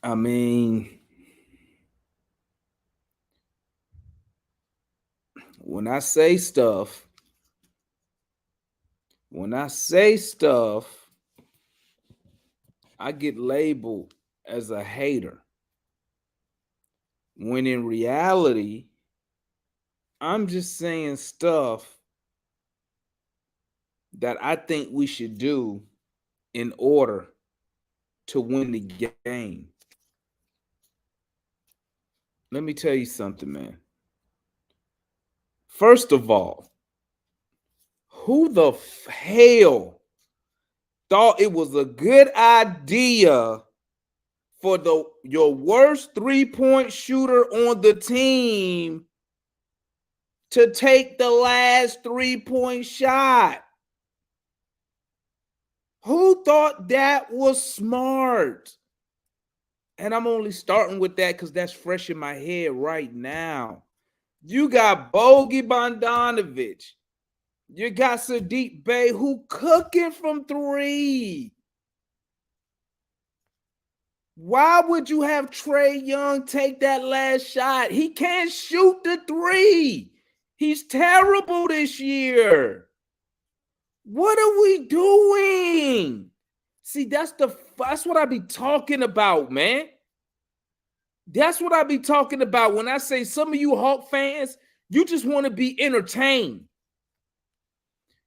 I mean, when I say stuff, I get labeled as a hater. When in reality, I'm just saying stuff that I think we should do in order to win the game. Let me tell you something, man. First of all, who the hell thought it was a good idea for your worst three-point shooter on the team to take the last three-point shot? Who thought that was smart? And I'm only starting with that because that's fresh in my head right now. You got Bogey Bogdanovic. You got Sadiq Bey who cooking from three. Why would you have Trae Young take that last shot? He can't shoot the three. He's terrible this year. What are we doing? See, that's what I be talking about, man. That's what I be talking about when I say some of you Hawk fans, you just want to be entertained.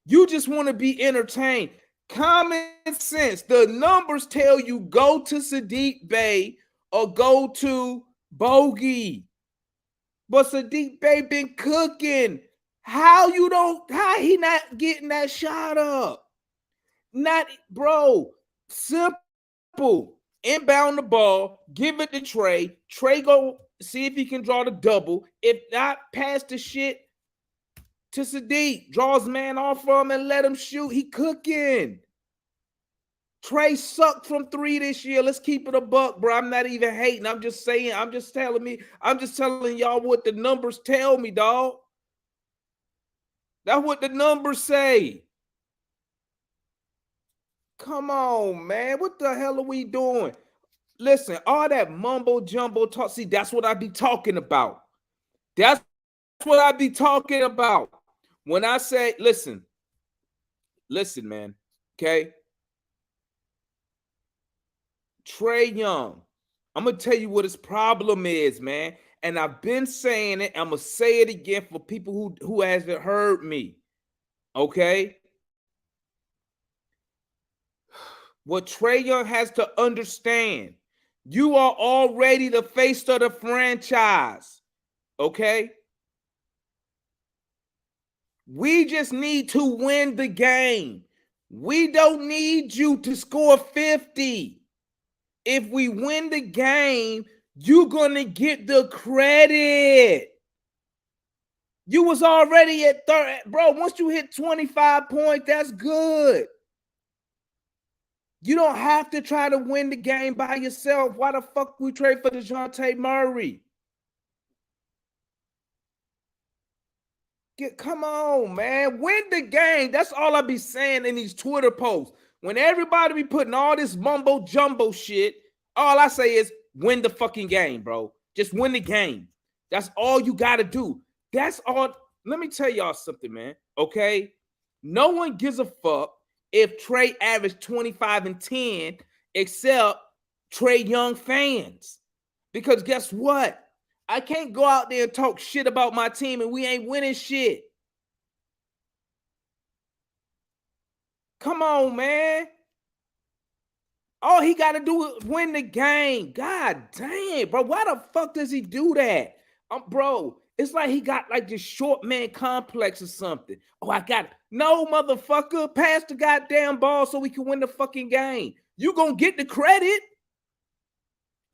You just want to be entertained. Common sense. The numbers tell you go to Sadiq Bey or go to Bogey. But Sadiq Bey been cooking. How he not getting that shot up? Not, bro, simple. Inbound the ball, give it to Trae. Trae go see if he can draw the double. If not, pass the shit to Sadiq. Draws man off from him and let him shoot. He cooking. Trae sucked from three this year. Let's keep it a buck, bro. I'm not even hating. I'm just saying, I'm just telling y'all what the numbers tell me, dog. That's what the numbers say. Come on, man. What the hell are we doing? Listen, all that mumbo jumbo talk. See, that's what I be talking about. That's what I be talking about. When I say, listen, man. Okay. Trae Young. I'm going to tell you what his problem is, man. And I've been saying it. I'm going to say it again for people who hasn't heard me. Okay. What Trae Young has to understand, you are already the face of the franchise. Okay? We just need to win the game. We don't need you to score 50. If we win the game, you're going to get the credit. You was already at 30. Bro, once you hit 25 points, that's good. You don't have to try to win the game by yourself. Why the fuck we trade for DeJounte Murray? Come on, man. Win the game. That's all I be saying in these Twitter posts. When everybody be putting all this mumbo jumbo shit, all I say is win the fucking game, bro. Just win the game. That's all you got to do. That's all. Let me tell y'all something, man. Okay? No one gives a fuck if Trae averaged 25 and 10 except Trae Young fans. Because guess what? I can't go out there and talk shit about my team and we ain't winning shit. Come on, man. All he got to do is win the game. God damn, bro. Why the fuck does he do that? Bro, It's like he got like this short man complex or something. Oh, I got it. No, motherfucker. Pass the goddamn ball so we can win the fucking game. You gonna get the credit.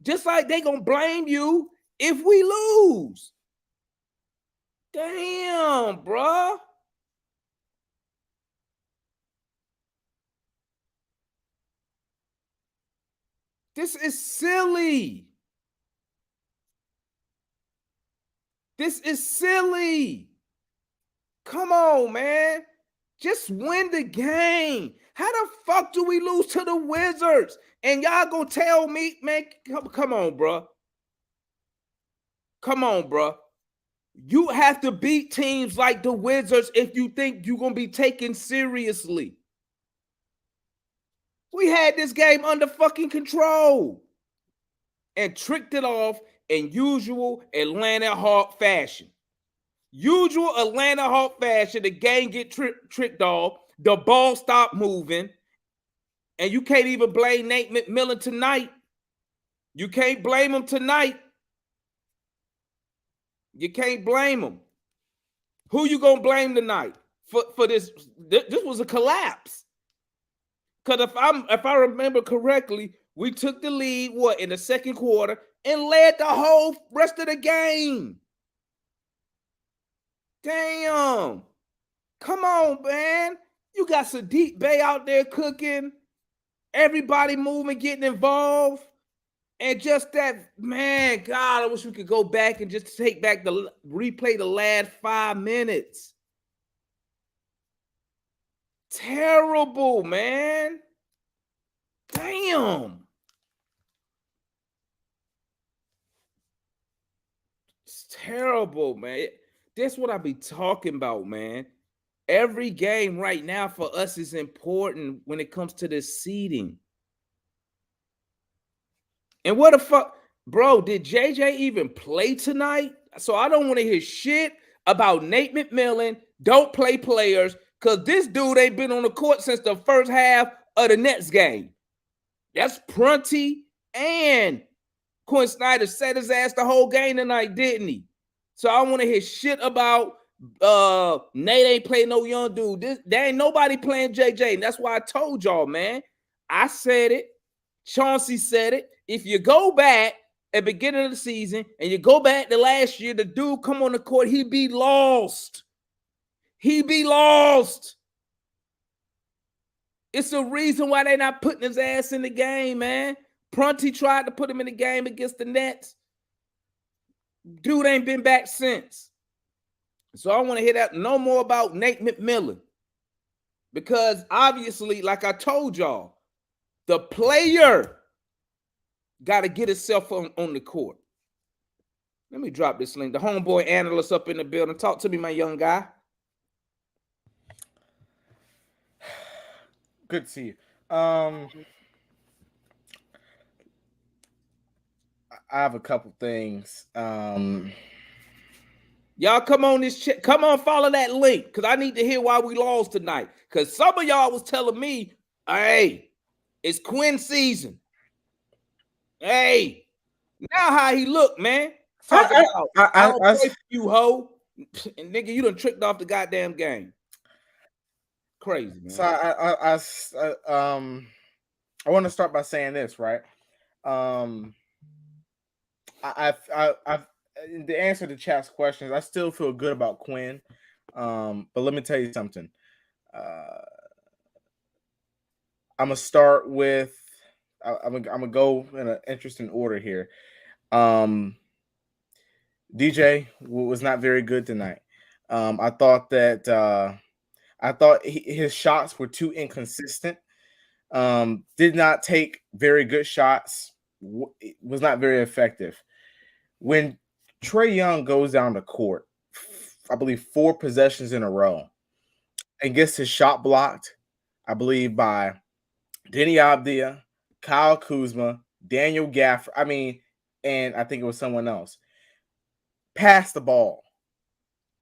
Just like they gonna blame you if we lose. Damn, bruh. This is silly. This is silly. Come on, man. Just win the game. How the fuck do we lose to the Wizards? And y'all gonna tell me, man, come on, bro. Come on, bro. You have to beat teams like the Wizards if you think you're gonna be taken seriously. We had this game under fucking control and tricked it off in usual Atlanta Hawk fashion. Usual Atlanta Hawk fashion, the game get tricked off, the ball stopped moving, and you can't even blame Nate McMillan tonight. You can't blame him tonight. You can't blame him. Who you gonna blame tonight for this? This was a collapse. Because if I remember correctly, we took the lead in the second quarter and led the whole rest of the game. Damn. Come on, man. You got Sadiq Bey out there cooking. Everybody moving, getting involved. And just that, man, God, I wish we could go back and just replay the last 5 minutes. Terrible, man. Damn. It's terrible, man. That's what I be talking about, man. Every game right now for us is important when it comes to this seeding. And what the fuck, bro, did JJ even play tonight? So I don't want to hear shit about Nate McMillan, don't play players, because this dude ain't been on the court since the first half of the Nets game. That's Prunty and Quinn Snyder set his ass the whole game tonight, didn't he? So I want to hear shit about Nate ain't playing no young dude. There ain't nobody playing JJ. And that's why I told y'all, man. I said it. Chauncey said it. If you go back at the beginning of the season and you go back to last year, the dude come on the court, he'd be lost. He'd be lost. It's the reason why they're not putting his ass in the game, man. Prunty tried to put him in the game against the Nets. Dude ain't been back since. So I want to hear that no more about Nate McMillan. Because obviously, like I told y'all, the player got to get himself on the court. Let me drop this link. The homeboy analyst up in the building. Talk to me, my young guy. Good to see you. I have a couple things. Y'all come on this come on, follow that link, because I need to hear why we lost tonight. Because some of y'all was telling me, hey, it's Quinn season. Hey, now how he look, man. Talk about I don't play for you, ho. And nigga, you done tricked off the goddamn game. Crazy, man. So I want to start by saying this, right? I've the answer to chat's questions, I still feel good about Quinn. But let me tell you something. I'm gonna start with I'm gonna go in an interesting order here. DJ was not very good tonight. I thought that his shots were too inconsistent. Did not take very good shots. Was not very effective. When Trae Young goes down the court, I believe 4 possessions in a row, and gets his shot blocked, I believe by Denny Abdia, Kyle Kuzma, Daniel Gafford. And I think it was someone else. Pass the ball.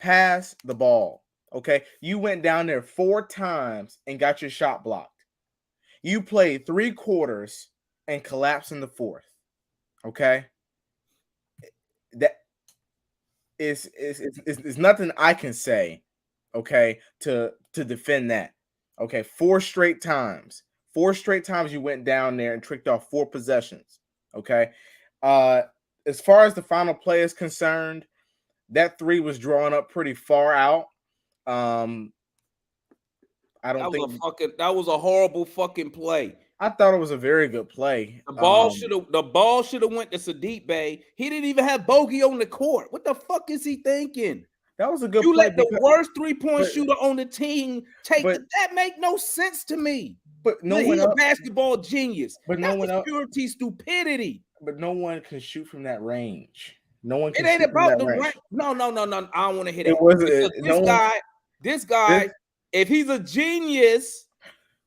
Pass the ball. Okay, you went down there 4 times and got your shot blocked. You played 3 quarters and collapsed in the 4th. Okay, it's nothing I can say, okay, to defend that. Okay, four straight times you went down there and tricked off 4 possessions. Okay, uh, as far as the final play is concerned, that 3 was drawn up pretty far out. I don't think that was a horrible fucking play. I thought it was a very good play. The ball should have went to Sadiq Bey. He didn't even have Bogey on the court. What the fuck is he thinking? That was a good You play. let the worst 3-point shooter on the team take that make no sense to me. But no he's one a basketball genius. But that no one was purity stupidity. But no one can shoot from that range. No one can. It ain't about the range. No. I don't want to hit it. It wasn't. This guy, if he's a genius,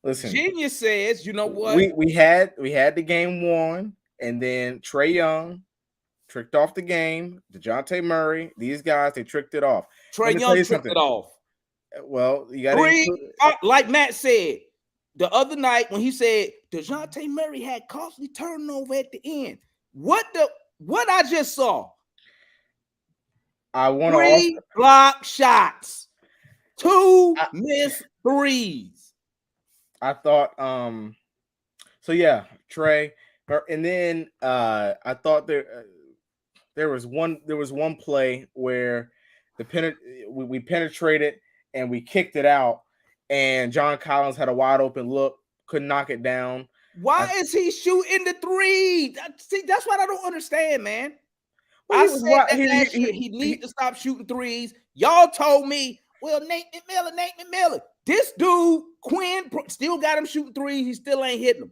listen. Genius says, you know what? We had the game won, and then Trae Young tricked off the game. DeJounte Murray, these guys, they tricked it off. Trae Young tricked it off. Well, you got to like Matt said the other night when he said DeJounte Murray had costly turnover at the end. What I just saw? I want 3 block shots, 2 missed threes. I thought so yeah, Trae, and then I thought there was one play where we penetrated and we kicked it out, and John Collins had a wide open look, couldn't knock it down. Why is he shooting the 3? See, that's what I don't understand, man. Well, he needs to stop shooting 3s. Y'all told me, well, Nate McMillan. This dude, Quinn, still got him shooting 3s. He still ain't hitting them.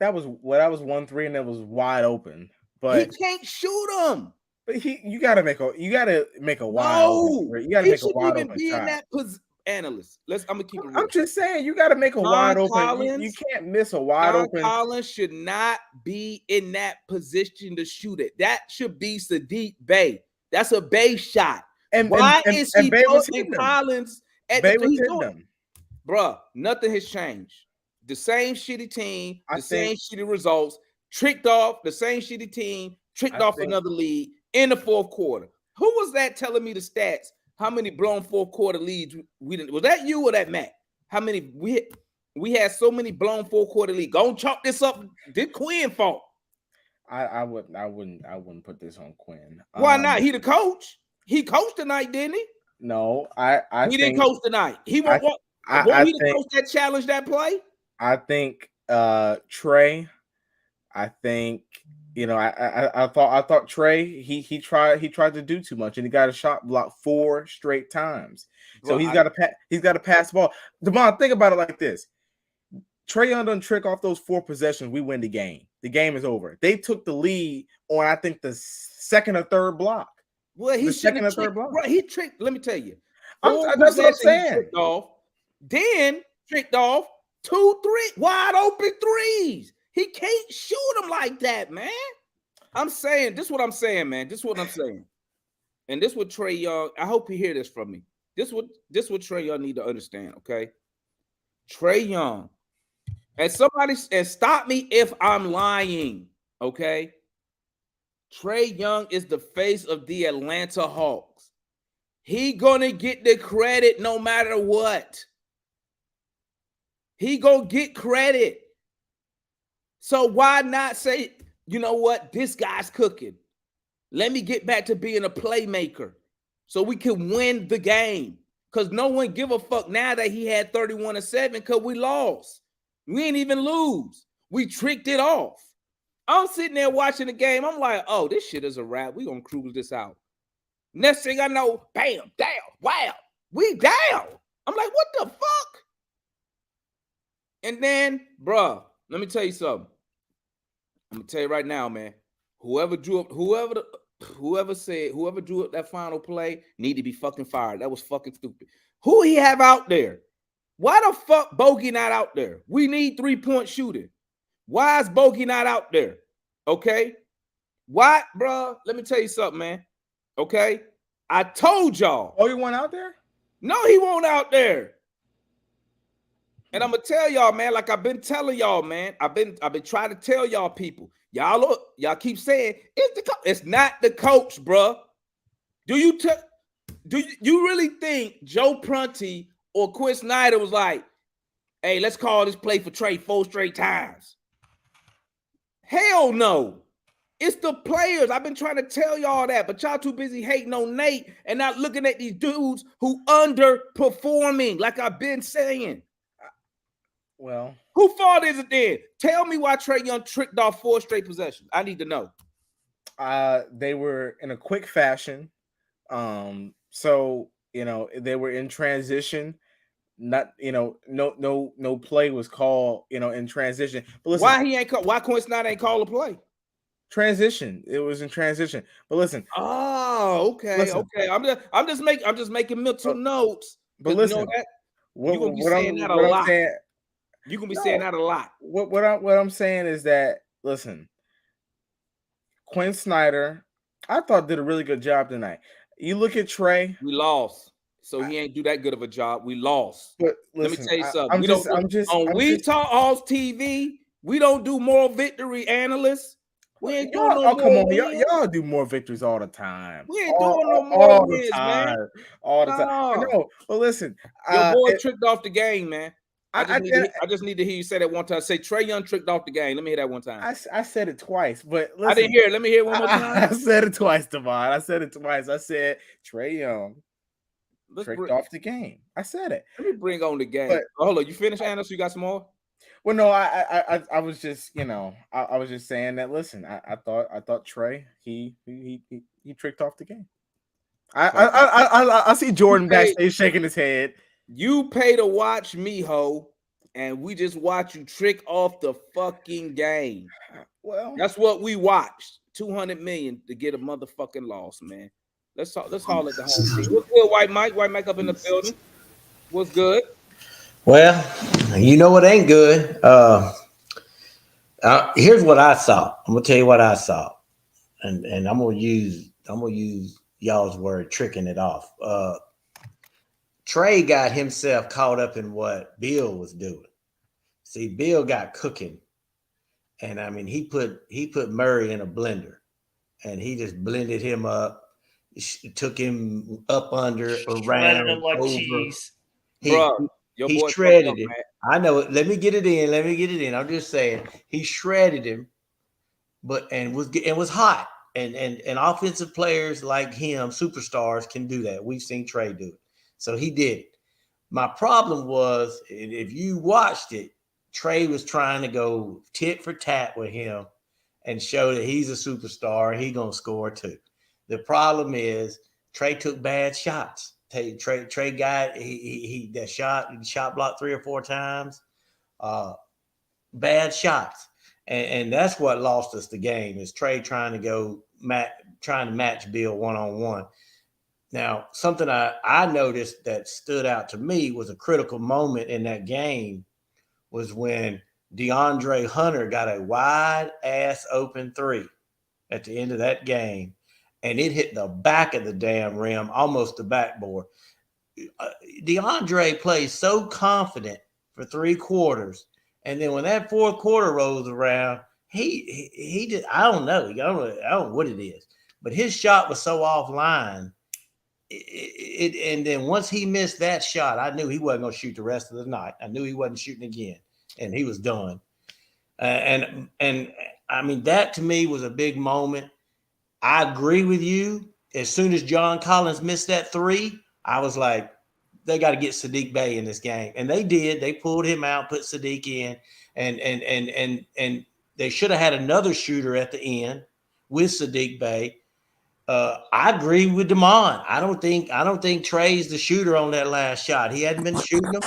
That was 1-3, and that was wide open. But he can't shoot them. But you gotta make a wide open. You gotta make a wide open shot. Analyst. I'm gonna keep it real. I'm just saying you gotta make a wide open. You can't miss a wide open. Collins should not be in that position to shoot it. That should be Sadiq Bey. That's a Bey shot. Why is he putting Collins at the door? Bruh, nothing has changed. The same shitty team, same shitty results, tricked off the same shitty team, tricked off another lead in the fourth quarter. Who was that telling me the stats? How many blown fourth quarter leads we didn't? Was that you or that Matt? How many we had so many blown fourth quarter leads? Go chalk this up. This Quinn fault. I wouldn't put this on Quinn. Why not? He the coach. He coached tonight, didn't he? No, he didn't coach tonight. He won't want he the coach that challenged that play. I think Trae. I think I thought Trae he tried to do too much, and he got a shot blocked 4 straight times. So he's got to pass the ball. Devon, think about it like this: Trae Young doesn't trick off those 4 possessions, we win the game. The game is over. They took the lead on I think the second or third block. Well, he second or third block. Right, he tricked. Let me tell you, that's what I'm saying. Then tricked off 2, 3 wide open threes. He can't shoot them like that, man. I'm saying, this is what I'm saying, man. This is what I'm saying. And this is what Trae Young, I hope you hear this from me. This what Trae Young need to understand, okay? Trae Young, and stop me if I'm lying, okay? Trae Young is the face of the Atlanta Hawks. He gonna get the credit no matter what. He gonna get credit. So why not say, you know what, this guy's cooking. Let me get back to being a playmaker so we can win the game. Because no one give a fuck now that he had 31-7 because we lost. We ain't even lose. We tricked it off. I'm sitting there watching the game. I'm like, oh, this shit is a wrap. We gonna cruise this out. Next thing I know, bam, down, wow, we down. I'm like, what the fuck? And then, bruh, let me tell you something. I'm gonna tell you right now, man. Whoever drew up that final play need to be fucking fired. That was fucking stupid. Who he have out there? Why the fuck Bogey not out there? We need 3-point shooting. Why is Bogey not out there? Okay. Why, bro? Let me tell you something, man. Okay. I told y'all. Oh, he went out there? No, he won't out there. And I'm gonna tell y'all, man, like I've been telling y'all, man. I've been trying to tell y'all people. Y'all keep saying it's not the coach, bro. Do you really think Joe Prunty or Quinn Snyder was like, hey, let's call this play for Trae 4 straight times? Hell no. It's the players. I've been trying to tell y'all that, but y'all too busy hating on Nate and not looking at these dudes who underperforming, like I've been saying. Well, who fault is it then? Tell me why Trae Young tricked off 4 straight possessions. I need to know. They were in a quick fashion. So they were in transition. Not no play was called in transition. But listen, why Quinn Snyder ain't call a play? Transition. It was in transition. But listen. Oh, okay, listen, okay. I'm just making mental notes. But listen, you know that you're gonna be saying that a lot. You're gonna be saying that a lot. What I'm saying is that listen, Quinn Snyder, I thought did a really good job tonight. You look at Trae. We lost. So he ain't do that good of a job. We lost. But listen, let me tell you something. We talk all TV. We don't do moral victory analysts. We ain't doing no come on, y'all do more victories all the time. We ain't doing no more wins, man. All the time. No, but listen, your boy tricked off the game, man. I just need to hear you say that one time. Say Trae Young tricked off the game. Let me hear that one time. I said it twice, but listen, I didn't hear it. Let me hear it one more time. I said it twice, Devon. I said it twice. I said Trae Young tricked off the game. I said it. Let me bring on the game. But, hold on, you finished, Anna? So you got some more? Well, no, I was just I was just saying that. Listen, I thought Trae he tricked off the game. I see Jordan backstage shaking his head. You pay to watch me, ho, and we just watch you trick off the fucking game. Well, that's what we watched. $200 million to get a motherfucking loss, man. Let's haul at the home team. What's good, White Mike? White Mike up in the building. What's good? Well, you know what ain't good. Here's what I saw. I'm gonna tell you what I saw, and I'm gonna use y'all's word, tricking it off. Trae got himself caught up in what Beal was doing. See, Beal got cooking, and I mean he put Murray in a blender, and he just blended him up, took him up under, around, him like over. Cheese. He shredded him. I know it. Let me get it in. I'm just saying he shredded him, and was hot. And offensive players like him, superstars, can do that. We've seen Trae do it. So he did it. My problem was, if you watched it, Trae was trying to go tit for tat with him and show that he's a superstar and he's gonna score too. The problem is Trae took bad shots. Trae got he shot blocked 3 or 4 times, bad shots, and that's what lost us the game. Is Trae trying to match Beal 1-on-1. Now, something I noticed that stood out to me was a critical moment in that game was when DeAndre Hunter got a wide ass open 3 at the end of that game. And it hit the back of the damn rim, almost the backboard. DeAndre plays so confident for 3 quarters. And then when that 4th quarter rolls around, he did, I don't know what it is, but his shot was so offline. And then once he missed that shot, I knew he wasn't going to shoot the rest of the night. I knew he wasn't shooting again, and he was done. And I mean, that to me was a big moment. I agree with you. As soon as John Collins missed that 3, I was like, they got to get Saddiq Bey in this game. And they did. They pulled him out, put Saddiq in, and they should have had another shooter at the end with Saddiq Bey. I agree with Damon. I don't think Trae's the shooter on that last shot. He hadn't been shooting them.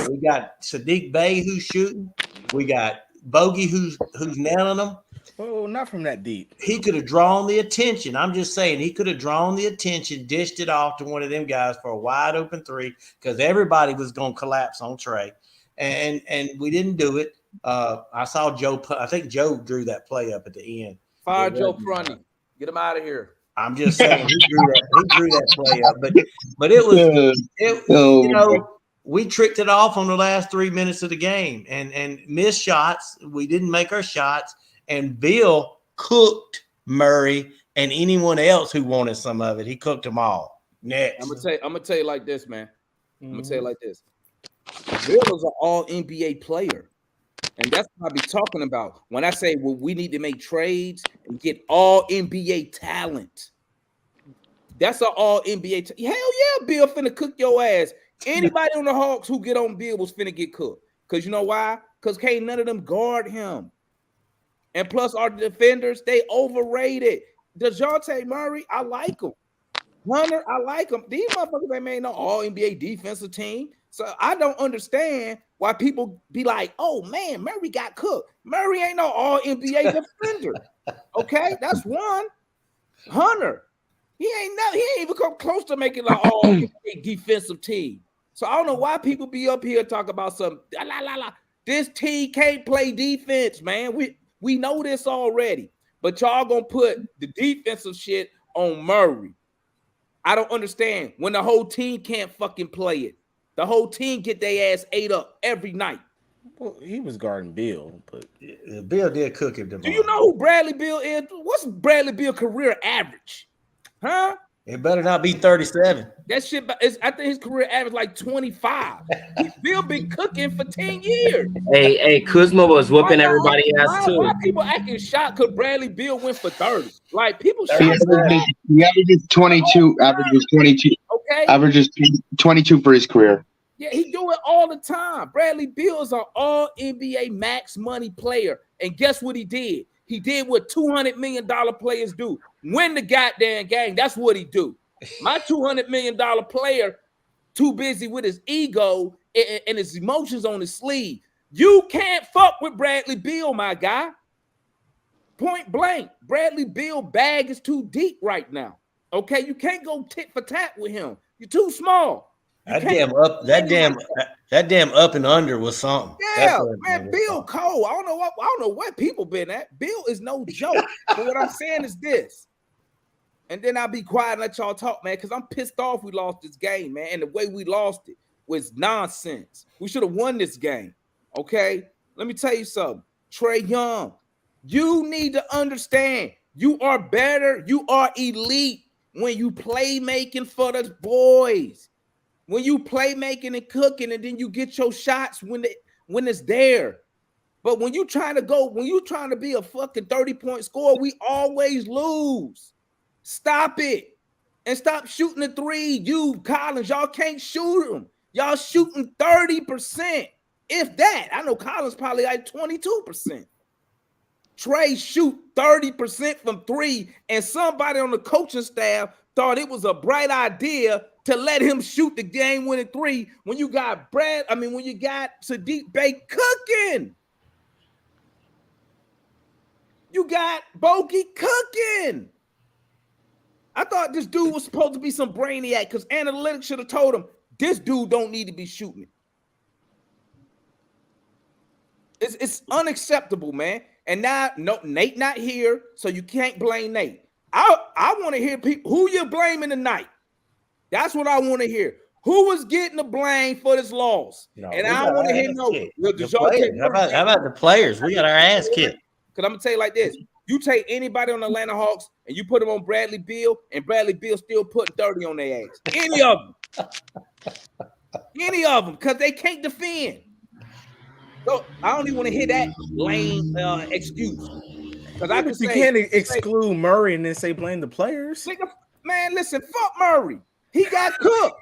We got Saddiq Bey who's shooting. We got Bogey who's nailing them. Oh, not from that deep. He could have drawn the attention. I'm just saying he could have drawn the attention, dished it off to one of them guys for a wide open 3 because everybody was going to collapse on Trae. And we didn't do it. I saw Joe. I think Joe drew that play up at the end. Fire Joe Prunty. Get him out of here. I'm just saying he drew that play up. But it was we tricked it off on the last 3 minutes of the game and missed shots. We didn't make our shots. And Beal cooked Murray and anyone else who wanted some of it. He cooked them all. Next. I'm gonna tell you like this, man. I'm gonna tell you like this. Beal is an all NBA player. And that's what I be talking about when I say, well, we need to make trades and get all NBA talent. That's an all NBA. Hell yeah, Beal finna cook your ass. Anybody on the Hawks who get on Beal was finna get cooked. Because you know why? Because can't none of them guard him. And plus, our defenders, they overrated. DeJounte Murray, I like him. Hunter, I like him. These motherfuckers ain't made no all NBA defensive team. So I don't understand why people be like, oh man, Murray got cooked. Murray ain't no all NBA defender. Okay, that's one. Hunter, he ain't even come close to making an all NBA defensive team. So I don't know why people be up here talking about some This team can't play defense, man. We know this already. But y'all gonna put the defensive shit on Murray. I don't understand when the whole team can't fucking play it. The whole team get their ass ate up every night. Well, he was guarding Beal, but Beal did cook him. Do you know who Bradley Beal is? What's Bradley Beal career average? Huh? It better not be 37. That shit is, I think his career average like 25. Bill been cooking for 10 years. Hey, Kuzma was whooping everybody ass too. Why people acting shocked because Bradley Beal went for 30? Like people He averages 22. Averages 22. Okay. Averages 22 for his career. Yeah, he do it all the time. Bradley Beal is an all NBA max money player. And guess what he did? He did what $200 million players do. Win the goddamn game. That's what he do. My $200 million player too busy with his ego and his emotions on his sleeve. You can't fuck with Bradley Beal, my guy. Point blank. Bradley Beal bag is too deep right now. Okay, you can't go tit for tat with him. You're too small. That damn up and under was something. Yeah, man, Bill Cole. I don't know what people been at. Bill is no joke. But what I'm saying is this. And then I'll be quiet and let y'all talk, man, because I'm pissed off we lost this game, man. And the way we lost it was nonsense. We should have won this game. Okay? Let me tell you something. Trae Young, you need to understand you are better. You are elite when you play making for the boys. When you play making and cooking, and then you get your shots when it's there. But when you trying to be a fucking 30-point scorer, we always lose. Stop it. And stop shooting the three. You, Collins, y'all can't shoot them. Y'all shooting 30%. If that. I know Collins probably like 22%. Trae shoot 30% from three, and somebody on the coaching staff thought it was a bright idea to let him shoot the game-winning three when you got when you got Sadiq Bey cooking. You got Bogey cooking. I thought this dude was supposed to be some brainiac because analytics should have told him this dude don't need to be shooting. It's unacceptable, man. And now, no, Nate not here, so you can't blame Nate. I want to hear people who you're blaming tonight. That's what I want to hear. Who was getting the blame for this loss? No, and I don't want to hear no. How about the players? We got our ass kicked. Because I'm gonna tell you like this: you take anybody on the Atlanta Hawks and you put them on Bradley Beal, and Bradley Beal still putting 30 on their ass. Any of them, because they can't defend. So I don't even want to hear that lame excuse. Because you can't exclude Murray and then say blame the players. Man, listen, fuck Murray. He got cooked.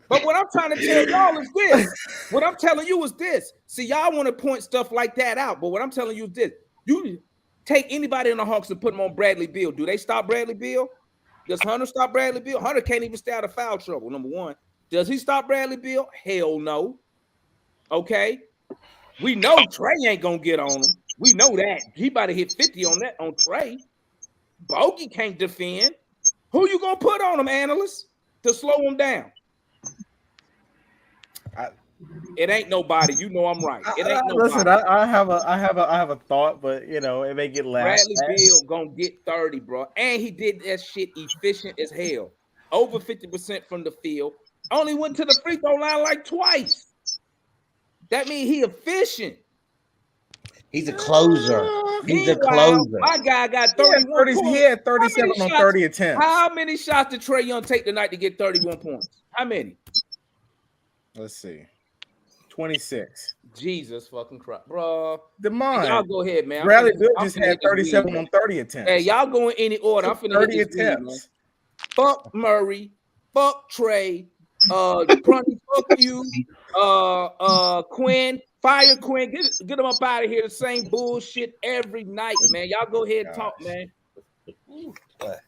But what I'm trying to tell y'all is this. What I'm telling you is this. See, y'all want to point stuff like that out, but what I'm telling you is this. You take anybody in the Hawks and put them on Bradley Beal. Do they stop Bradley Beal? Does Hunter stop Bradley Beal? Hunter can't even stay out of foul trouble, number one. Does he stop Bradley Beal? Hell no. Okay. We know Trae ain't going to get on him. We know that. He about to hit 50 on Trae. Bogey can't defend. Who you going to put on him, analysts, to slow him down? It ain't nobody. You know I'm right. It ain't nobody. Listen, I have a thought, but it may get last. Bradley Beal gonna get 30, bro. And he did that shit efficient as hell. Over 50% from the field. Only went to the free throw line like twice. That means he efficient. He's a closer. He's a Meanwhile, closer. my guy got 31 points. He had 37 on 30 attempts. How many shots did Trae Young take tonight to get 31 points? How many? Let's see. 26. Jesus fucking Christ, bro. DeMond. Y'all go ahead, man. Bradley Beal just had 37 on 30 attempts. Hey, y'all go in any order. I'm finna 30 hit this attempts. weed, man. Fuck Murray. Fuck Trae. Prunty, fuck you. Quinn. Fire Quinn. Get him up out of here. The same bullshit every night, man. Y'all go ahead and talk, man.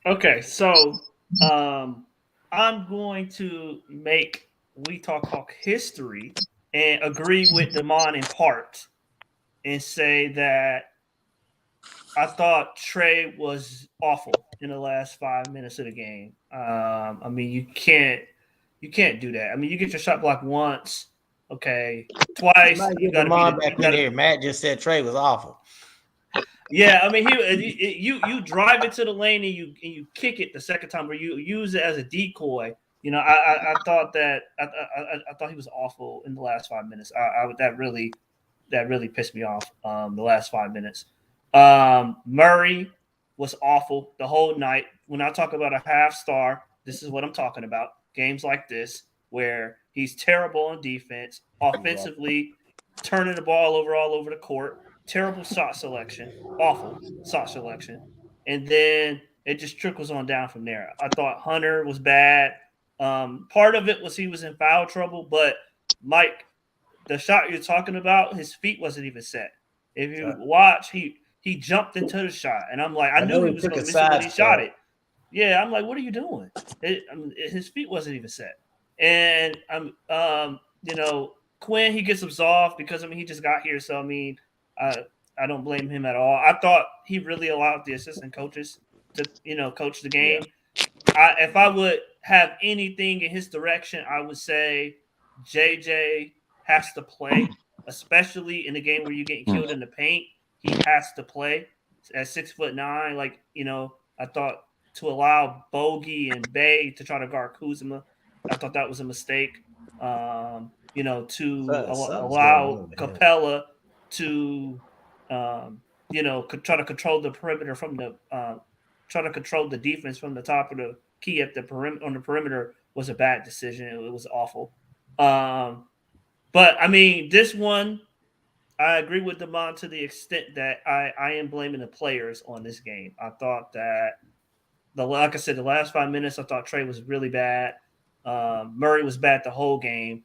Okay, so I'm going to make We Talk Hawk history and agree with Damon in part and say that I thought Trae was awful in the last 5 minutes of the game. I mean, you can't do that. I mean, you get your shot blocked once, okay, twice. You got Damon back in here. Matt just said Trae was awful. Yeah, I mean, you drive it to the lane and you kick it the second time, or you use it as a decoy. You know, I thought that I thought he was awful in the last 5 minutes. That really pissed me off. The last 5 minutes. Murray was awful the whole night. When I talk about a half star, this is what I'm talking about. Games like this where he's terrible on defense, offensively, turning the ball all over the court. Terrible shot selection, awful shot selection, and then it just trickles on down from there. I thought Hunter was bad. Part of it was he was in foul trouble, but Mike, the shot you're talking about, his feet wasn't even set. If you watch, he jumped into the shot, and I'm like, I knew he was going to miss it when he shot it. Yeah, I'm like, what are you doing? His feet wasn't even set, and Quinn, he gets absolved because he just got here, so I don't blame him at all. I thought he really allowed the assistant coaches to, coach the game. Yeah. If I would have anything in his direction, I would say JJ has to play, especially in a game where you're getting killed in the paint. He has to play at 6'9". I thought to allow Bogey and Bay to try to guard Kuzma, I thought that was a mistake. Allow Capella to try to control the perimeter from the try to control the defense from the top of the key at the perimeter was a bad decision. It was awful. But I mean, this one, I agree with Damon to the extent that I am blaming the players on this game. I thought that like I said, the last 5 minutes, I thought Trae was really bad. Murray was bad the whole game.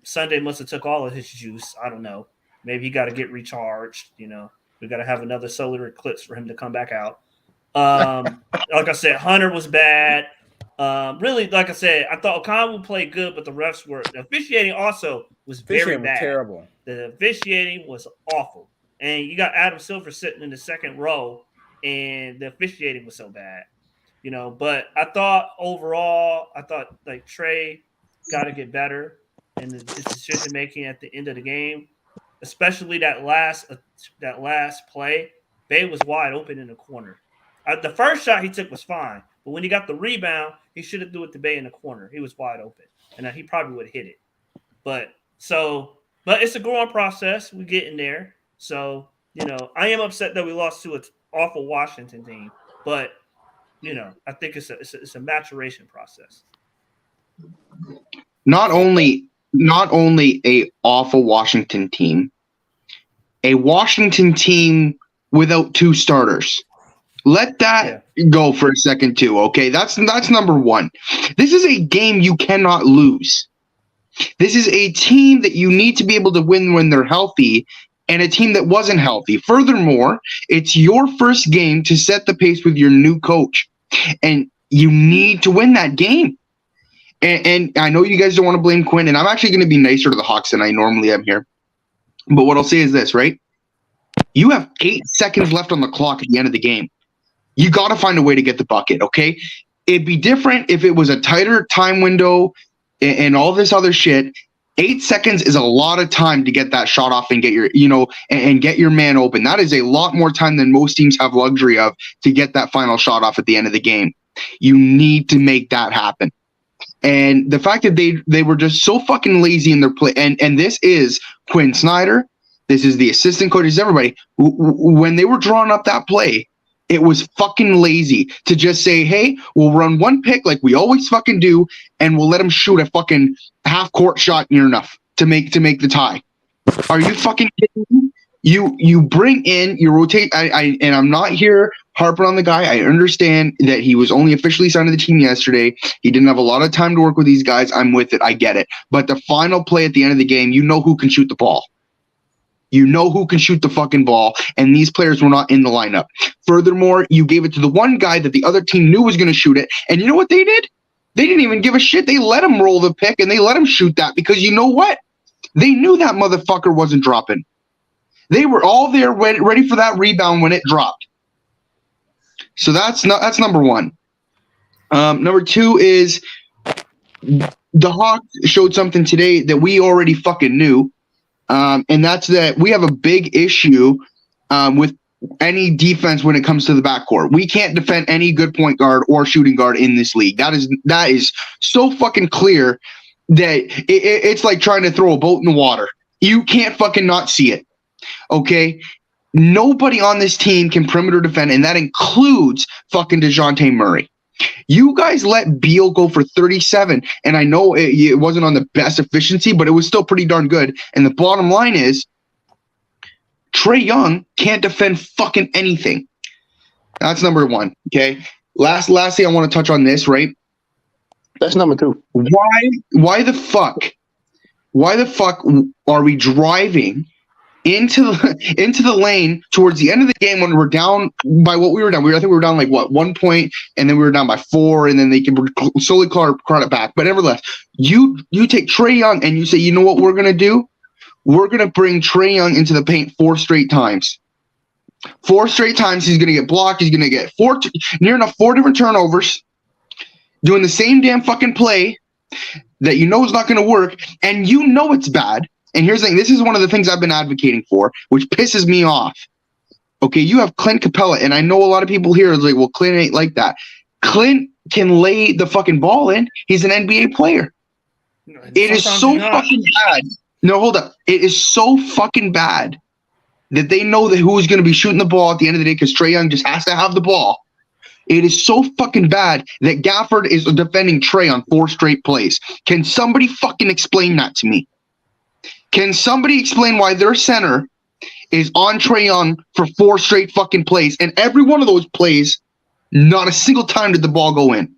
Sunday must have took all of his juice. I don't know. Maybe he got to get recharged. We got to have another solar eclipse for him to come back out. Like I said, Hunter was bad. Really, like I said, I thought Okongwu played good, but the officiating also was very bad. Terrible. The officiating was awful. And you got Adam Silver sitting in the second row, and the officiating was so bad. But I thought overall, like Trae got to get better in the decision making at the end of the game. Especially that last play, Bay was wide open in the corner. The first shot he took was fine, but when he got the rebound, he should have threw it to Bay in the corner. He was wide open, and he probably would have hit it. But it's a growing process. We're getting there. So I am upset that we lost to an awful Washington team, but I think it's a maturation process. Not only a awful Washington team, a Washington team without two starters. Let that go for a second too, okay? That's number one. This is a game you cannot lose. This is a team that you need to be able to win when they're healthy, and a team that wasn't healthy. Furthermore, it's your first game to set the pace with your new coach, and you need to win that game. And I know you guys don't want to blame Quinn, and I'm actually going to be nicer to the Hawks than I normally am here. But what I'll say is this, right? You have 8 seconds left on the clock at the end of the game. You got to find a way to get the bucket, okay? It'd be different if it was a tighter time window and all this other shit. 8 seconds is a lot of time to get that shot off and get your, and get your man open. That is a lot more time than most teams have luxury of to get that final shot off at the end of the game. You need to make that happen. And the fact that they were just so fucking lazy in their play, and this is Quinn Snyder, This is the assistant coaches, everybody. When they were drawing up that play, it was fucking lazy to just say, hey, we'll run one pick like we always fucking do, and we'll let them shoot a fucking half-court shot near enough to make the tie. Are you fucking kidding me? You bring in, you rotate, and I'm not here harping on the guy. I understand that he was only officially signed to the team yesterday. He didn't have a lot of time to work with these guys. I'm with it. I get it. But the final play at the end of the game, you know who can shoot the ball. You know who can shoot the fucking ball, and these players were not in the lineup. Furthermore, you gave it to the one guy that the other team knew was going to shoot it, and you know what they did? They didn't even give a shit. They let him roll the pick, and they let him shoot that because you know what? They knew that motherfucker wasn't dropping. They were all there ready for that rebound when it dropped. So that's number one. Number two is the Hawks showed something today that we already fucking knew. And that's that we have a big issue with any defense when it comes to the backcourt. We can't defend any good point guard or shooting guard in this league. That is so fucking clear that it's like trying to throw a boat in the water. You can't fucking not see it. Okay? Nobody on this team can perimeter defend, and that includes fucking DeJounte Murray. You guys let Beal go for 37, and I know it wasn't on the best efficiency, but it was still pretty darn good. And the bottom line is Trae Young can't defend fucking anything. That's number one, okay? Lastly, I want to touch on this, right? That's number two. Why the fuck are we driving into the lane towards the end of the game when we're down by what we were down? I think we were down like 1 point, and then we were down by 4, and then they can slowly claw it back. But nevertheless, you take Trae Young and you say, you know what we're gonna do? We're gonna bring Trae Young into the paint 4 straight times. 4 straight times he's gonna get blocked. He's gonna get 4 different turnovers, doing the same damn fucking play that you know is not gonna work, and you know it's bad. And here's the thing, this is one of the things I've been advocating for, which pisses me off. Okay, you have Clint Capella, and I know a lot of people here are like, well, Clint ain't like that. Clint can lay the fucking ball in. He's an NBA player. It is so fucking bad. No, hold up. It is so fucking bad that they know that who's going to be shooting the ball at the end of the day because Trae Young just has to have the ball. It is so fucking bad that Gafford is defending Trae on 4 straight plays. Can somebody fucking explain that to me? Can somebody explain why their center is on Trae Young for 4 straight fucking plays, and every one of those plays, not a single time did the ball go in?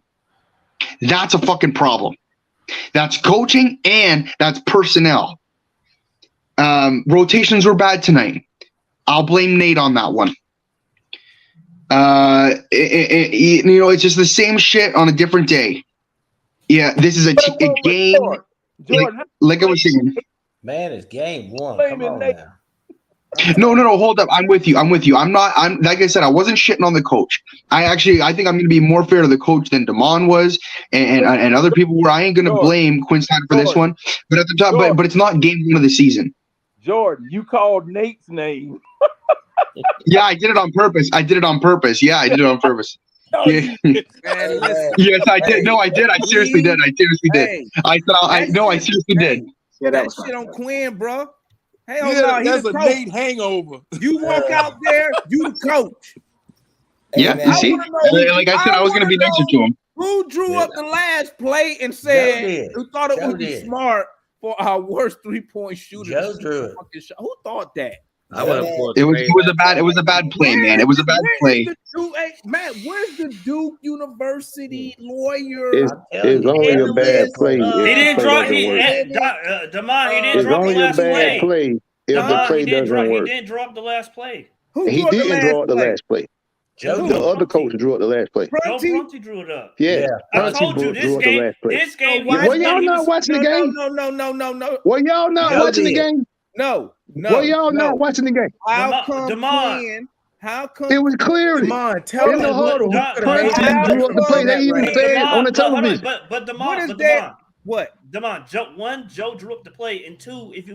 That's a fucking problem. That's coaching and that's personnel. Rotations were bad tonight. I'll blame Nate on that one. It's just the same shit on a different day. Yeah, this is a game. Jordan, like I was saying. Man, it's game 1. Come on now. No, hold up. I'm with you. I'm like I said, I wasn't shitting on the coach. I think I'm going to be more fair to the coach than Damon was and other people were. I ain't going to blame Quinn Snyder for this one. But at the top, but it's not game 1 of the season. Jordan, you called Nate's name. Yeah, I did it on purpose. Yeah, I did it on purpose. Yeah. Man, listen, Yes, I did. No, I did. I seriously did. I seriously did. I seriously did. Yeah, that shit on Quinn, bro. Hell Yeah, no, that's he's the a coach. Nate hangover. You walk out there, you the coach. Yeah, you see? Like I said, I was going to be nicer to him. Who drew up the last play and said who thought it would be did. smart for our worst 3-point shooter? Joe drew it. Who thought that? I went for It was a bad play, man. It was a bad play. Matt, where's the Duke University lawyer? It's only a bad play. He didn't drop. Damon, he didn't It's drop the only a last bad play. play if the play doesn't work. He didn't drop the last play. Who He drew up the didn't draw up the play? last play. Joe The other coach drew up the last play. Joe Prunty? Prunty drew it up. Yeah, I Prunty told you drew up the last play. this game. Well, y'all not watching the game? No. Well, y'all not Joe watching the did. game? No. Well, y'all not watching the game? How come Damon. Quinn? How come It was clearly Come on, tell in the me. huddle. Damon, Prunty drew up the play. They even said on the television. But Damon, What is but that? Damon, What? Joe drew up the play, and two, if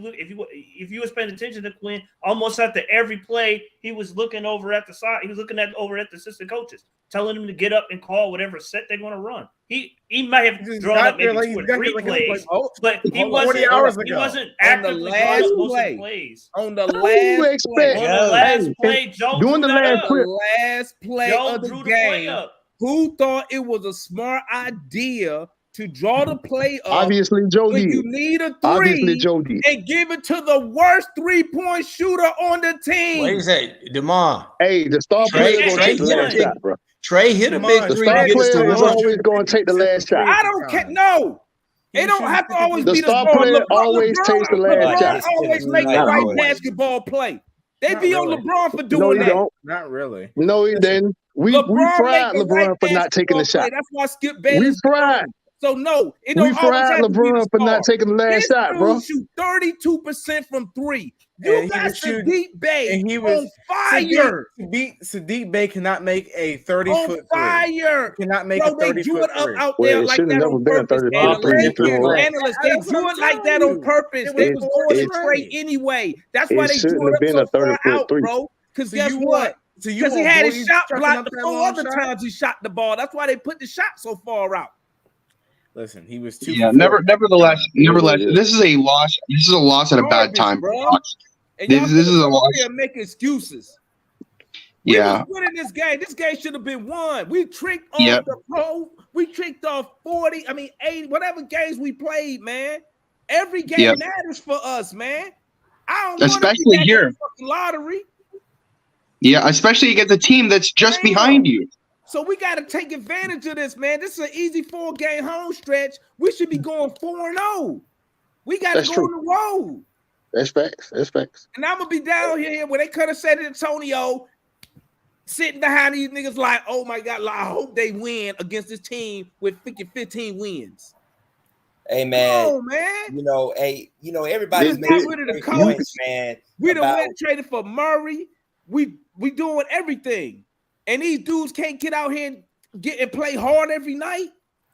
you was paying attention to Quinn, almost after every play, he was looking over at the side. He was looking over at the assistant coaches, telling them to get up and call whatever set they're going to run. He might have drawn up maybe 2 or 3 plays, but he wasn't actively drawing up most of the plays. On the last play, Joe doing the last play of the game. Who thought it was a smart idea to draw the play up? Obviously, Joe when did. You need a 3 Obviously, Joe did. And give it to the worst 3-point shooter on the team. What do you say, DeMond? Hey, the star player is going to take the last shot, bro. Trey hit a big 3. The star player is always going to take the last shot. I don't care. No. It don't have to always be the star player. Always takes the last shot. Always make the right basketball play. They be on LeBron for doing that. Don't. Not really. No, he didn't. We fried LeBron for not taking the shot. That's why Skip Bayless. We fried. So no, it don't fried LeBron for not taking the last shot, bro. Shoot 32% from 3. You got Sadiq Bey and he was on fire. Sadiq Bey cannot make a 30-foot on fire. Cannot make a 30-foot three. Out there like that on purpose. Analysts, they drew it like that on purpose. They was going straight anyway. That's why they drew it up so far out, bro. Because guess what? Because he had his shot blocked the 4 other times he shot the ball. That's why they put the shot so far out. Listen, he was too. Yeah, nevertheless, this is a loss. This is a loss at a bad time. This is a loss. Make excuses. Yeah. We was winning this game. This game should have been won. We tricked off the pro. We tricked off 40. I mean, 80, whatever games we played, man. Every game matters for us, man. I don't especially here. Lottery. Yeah, especially against a team that's just behind you. So we got to take advantage of this, man. This is an easy 4-game home stretch. We should be going 4-0. We got to go on the road. That's facts. That's facts. And I'm going to be down here when they could have said Antonio sitting behind these niggas like, oh, my God, I hope they win against this team with 15 wins. Hey, man. Oh, man. Everybody's making rid of the points, man. We done went traded for Murray. We doing everything. And these dudes can't get out here and play hard every night.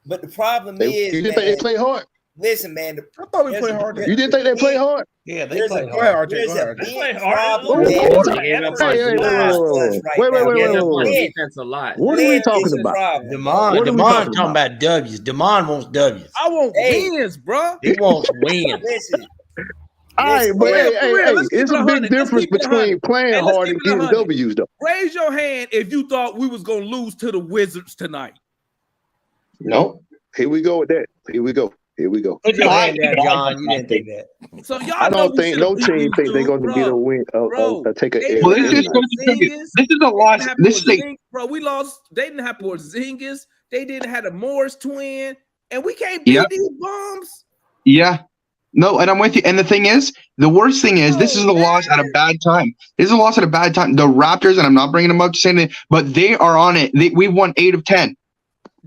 But the problem is, you didn't think they play hard? Listen, man. I thought we played hard. You didn't think they play hard? Yeah, they play hard. There's a big problem. Wait. Defense a lot. What are we talking about? DeMond talking about W's. DeMond wants W's. I want wins, bro. He wants wins. Listen. All right, but hey, it's a big difference between playing hard and getting W's, though. Raise your hand if you thought we was gonna lose to the Wizards tonight. No. Here we go with that. Here we go. Put your hand down, John. You didn't think that. So y'all I don't think no team think they're going to get a win. Take a. Well, this is a loss. Bro, we lost. They didn't have Porzingis. They didn't have the Morris twin, and we can't beat these bums. Yeah. No, and I'm with you. And the worst thing is, this is a loss at a bad time. This is a loss at a bad time. The Raptors, and I'm not bringing them up to say that, but they are on it. We won 8 of 10.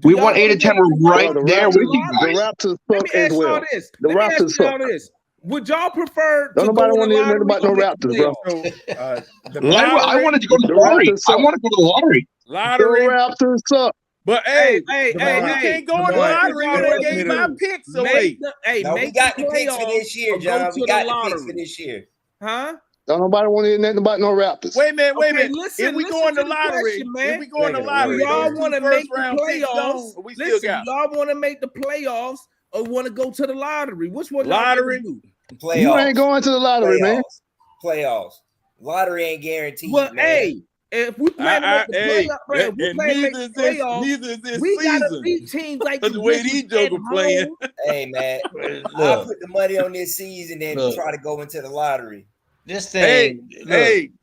We won 8 of 10. We're right there with you guys. The Raptors suck as well. The Raptors suck. Would y'all prefer? Don't nobody want to hear about no Raptors, bro. I wanted to go to the lottery. I want to go to the lottery. The Raptors suck. But hey, we can't go in the lottery. We gave my picks away. We got the picks for this year, John. We got the picks for this year. Huh? Don't nobody want to hear nothing about no Raptors. Wait a minute. Listen, if we go in the lottery, y'all want to make the playoffs. Y'all want to make the playoffs or want to go to the lottery? Which one? Lottery. Playoffs. You ain't going to the lottery, man. Playoffs. Lottery ain't guaranteed. Well, man. Hey, if we plan to make the playoffs, we gotta beat teams like the way these jokers playing. Hey, man, I'll put the money on this season and try to go into the lottery. This thing,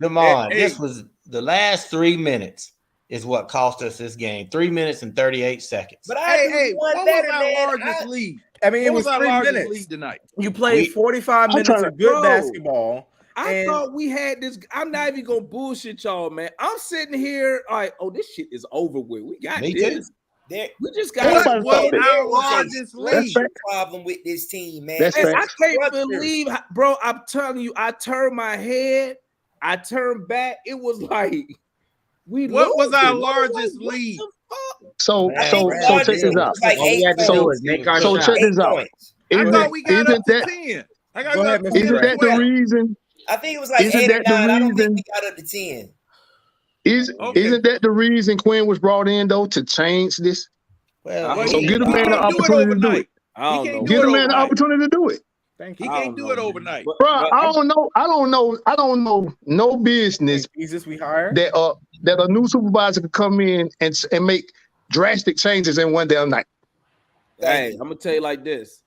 DeMond, this was the last 3 minutes is what cost us this game. 3 minutes and 38 seconds. But what was our largest lead? I mean, it was our 3 largest minutes lead tonight. You played 45 minutes of good basketball. I thought we had this. I'm not even gonna bullshit y'all, man. I'm sitting here like, oh, this shit is over with. We got this. We just got our largest lead. Problem with this team, man. I can't believe, bro. I'm telling you, I turned my head, I turned back. It was like What was our largest lead? So check this out. All we had to do is make our shot. check this out. I thought we got up to 10. I got up to 10. Isn't that the reason? I think it was like 8 or 9. I don't think we got up to 10. Isn't that the reason Quinn was brought in though, to change this? Well, so get a man the opportunity to do it. Get a man the opportunity to do it. He can't do it overnight, bro. I don't know no business that a new supervisor could come in and make drastic changes in one damn night. Hey, I'm gonna tell you like this.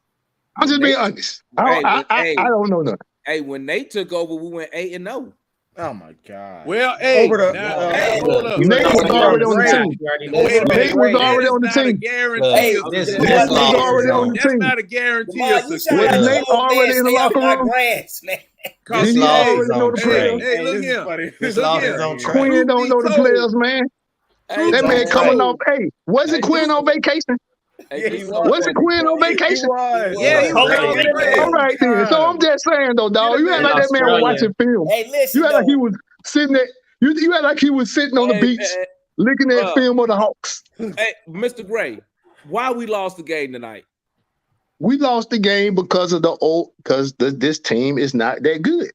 I'm just being honest. I don't know nothing. Hey, when they took over, we went 8-0. Oh my God. Well, hey, hold up. Nate was already on the team. Nate was already on the team. That's not a guarantee of success. Was Nate already in the locker room? Did he already know the players? Hey, look here. Quinn don't know the players, man. That man coming off. Hey, wasn't Quinn on vacation? Wasn't Quinn on vacation? Yeah, he was. All right then. So I'm just saying though, dog. You act like that man was watching film. Hey, listen. You act like he was sitting there. You act like he was sitting on the beach looking at film of the Hawks. Hey, Mr. Gray, why we lost the game tonight? We lost the game because of this team is not that good.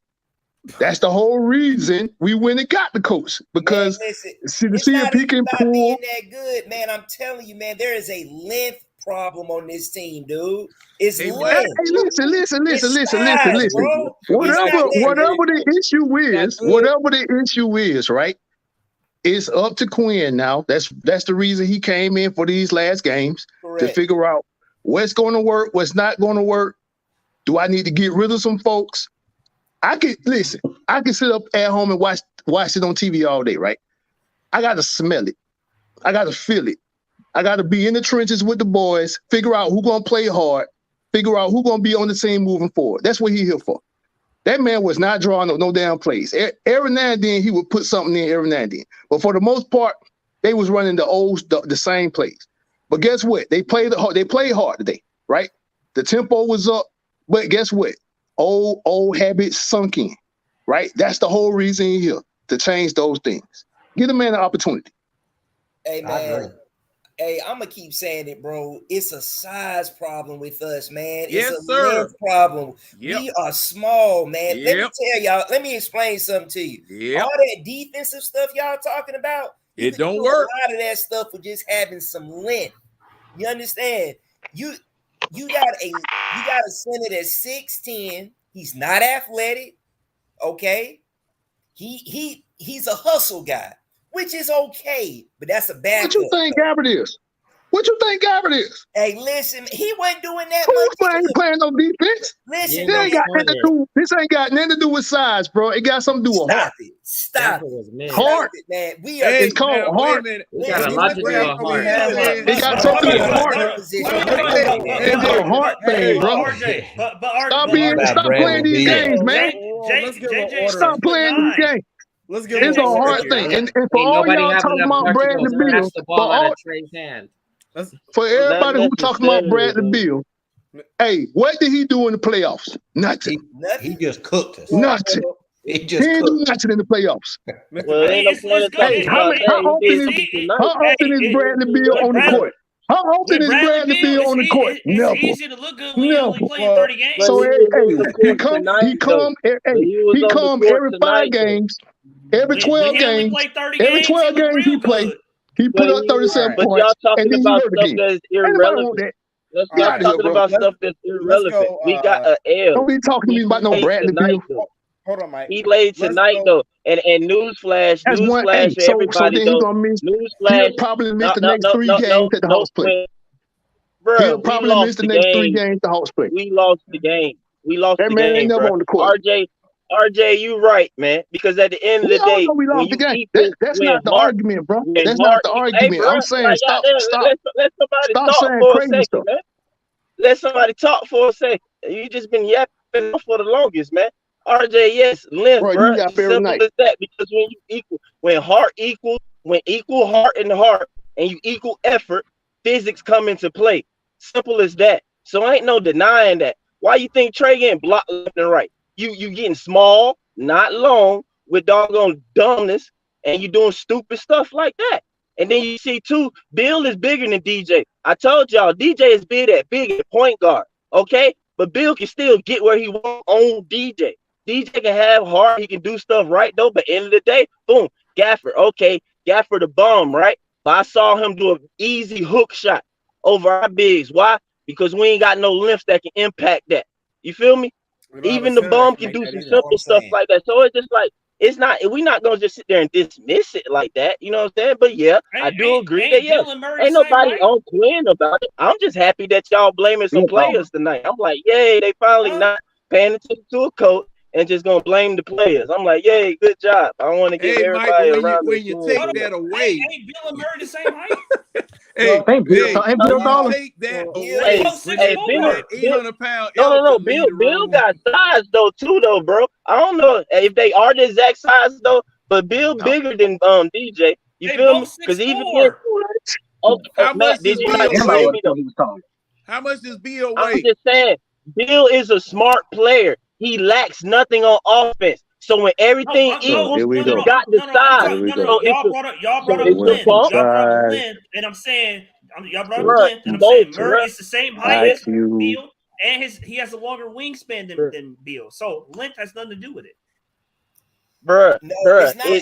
That's the whole reason we went and got the coach, because see if he can pull. Being that good, man. I'm telling you, man. There is a length problem on this team, dude. It's length. Hey, listen. Whatever the issue is, right? It's up to Quinn now. That's the reason he came in for these last games. Correct. To figure out what's going to work, what's not going to work. Do I need to get rid of some folks? I can sit up at home and watch it on TV all day, right? I got to smell it. I got to feel it. I got to be in the trenches with the boys, figure out who's going to play hard, figure out who's going to be on the team moving forward. That's what he's here for. That man was not drawing up no damn plays. Every now and then he would put something in every now and then. But for the most part, they was running the same plays. But guess what? They played hard today, right? The tempo was up, but guess what? Old habits sunk in, right? That's the whole reason he's here, to change those things. Give the man an opportunity. Hey, man. Hey, I'm going to keep saying it, bro. It's a size problem with us, man. It's a length problem. Yep. We are small, man. Yep. Let me tell y'all. Let me explain something to you. Yep. All that defensive stuff y'all talking about, it don't work. A lot of that stuff with just having some length. You understand? You got a center that's 6'10". He's not athletic. Okay. He's a hustle guy, which is okay, but that's a bad. What you think Gabbard is? Hey, listen, he wasn't doing that much. He ain't playing no defense. Listen, this ain't got nothing to do with size, bro. It got something to do with heart. Stop it. Heart. Man. It's called heart. It got a lot to do with heart. It got something to do with heart. It's a heart thing, bro. Stop playing these games, man. Stop playing these games. It's a hard thing. And for all y'all talking about Bradley Beal, for everybody who talking about Bradley Beal, hey, what did he do in the playoffs? Nothing. He just cooked us. Nothing. He didn't do nothing in the playoffs. Hey, how often is Bradley Beal on the court? How often is Bradley Beal on the court? Never. It's easy to look good when you only play 30 games. So he come every 5 games. Every 12 games, he played. He put up 37 points, and then he hurt again. That's irrelevant. Let's stop talking about stuff that's irrelevant. We got an L. Don't be talking to me about no Bradley Beal. Hold on, Mike. He played tonight though, and newsflash for everybody though. He'll probably miss the next 3 games that the Hawks play. He'll probably miss the next 3 games the Hawks play. We lost the game. That man ain't never on the court. RJ, you right, man. Because at the end of the day, we lost the game. That's not the argument, bro. That's not the argument. I'm saying stop saying crazy stuff. Man. Let somebody talk for a second. You just been yapping for the longest, man. RJ, yes, length, bro. You got fair night. That because when equal heart and heart, and you equal effort, physics come into play. Simple as that. So ain't no denying that. Why you think Trae getting blocked left and right? You getting small, not long, with doggone dumbness, and you doing stupid stuff like that. And then you see too, Beal is bigger than DJ. I told y'all, DJ is big at point guard. Okay, but Beal can still get where he wants on DJ. DJ can have heart, he can do stuff right though. But end of the day, boom, Gafford. Okay, Gafford the bomb, right? But I saw him do an easy hook shot over our bigs. Why? Because we ain't got no length that can impact that. You feel me? Even the bum can do some simple stuff like that. So it's just like, it's not, we're not gonna just sit there and dismiss it like that. You know what I'm saying? But yeah, I do agree that ain't nobody on Quinn about it. I'm just happy that y'all blaming some players tonight. I'm like, yay, they finally not paying attention to a coach and just gonna blame the players. I'm like, yay, good job. I want to give everybody around. When you take that away, ain't Bill and Murray the same height? Bill take that away. Bill, 800-pound. No. Bill got size though too though, bro. I don't know if they are the exact size though, but Bill bigger than DJ. You feel me? Because even how much did you not say me though? How much does Bill weigh? I'm just saying, Bill is a smart player. He lacks nothing on offense. So when everything equals, he got the size. Y'all brought up length, and I'm saying y'all brought up length, and I'm saying Murray is the same height as Beal, and he has a longer wingspan than Beal. So length has nothing to do with it. Bruh,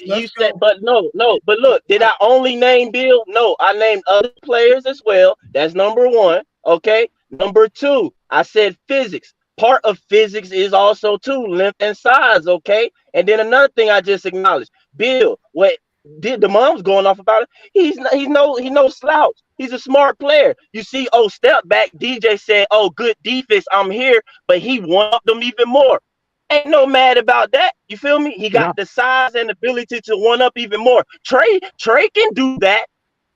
you said, but look, did I only name Bill? No, I named other players as well. That's number one. Okay. Number two, I said physics. Part of physics is also too length and size, okay? And then another thing I just acknowledged, Bill, what did the mom's going off about it? He's no slouch. He's a smart player. You see, step back. DJ said, good defense, I'm here, but he want them even more. Ain't no mad about that. You feel me? He got the size and ability to one up even more. Trae can do that.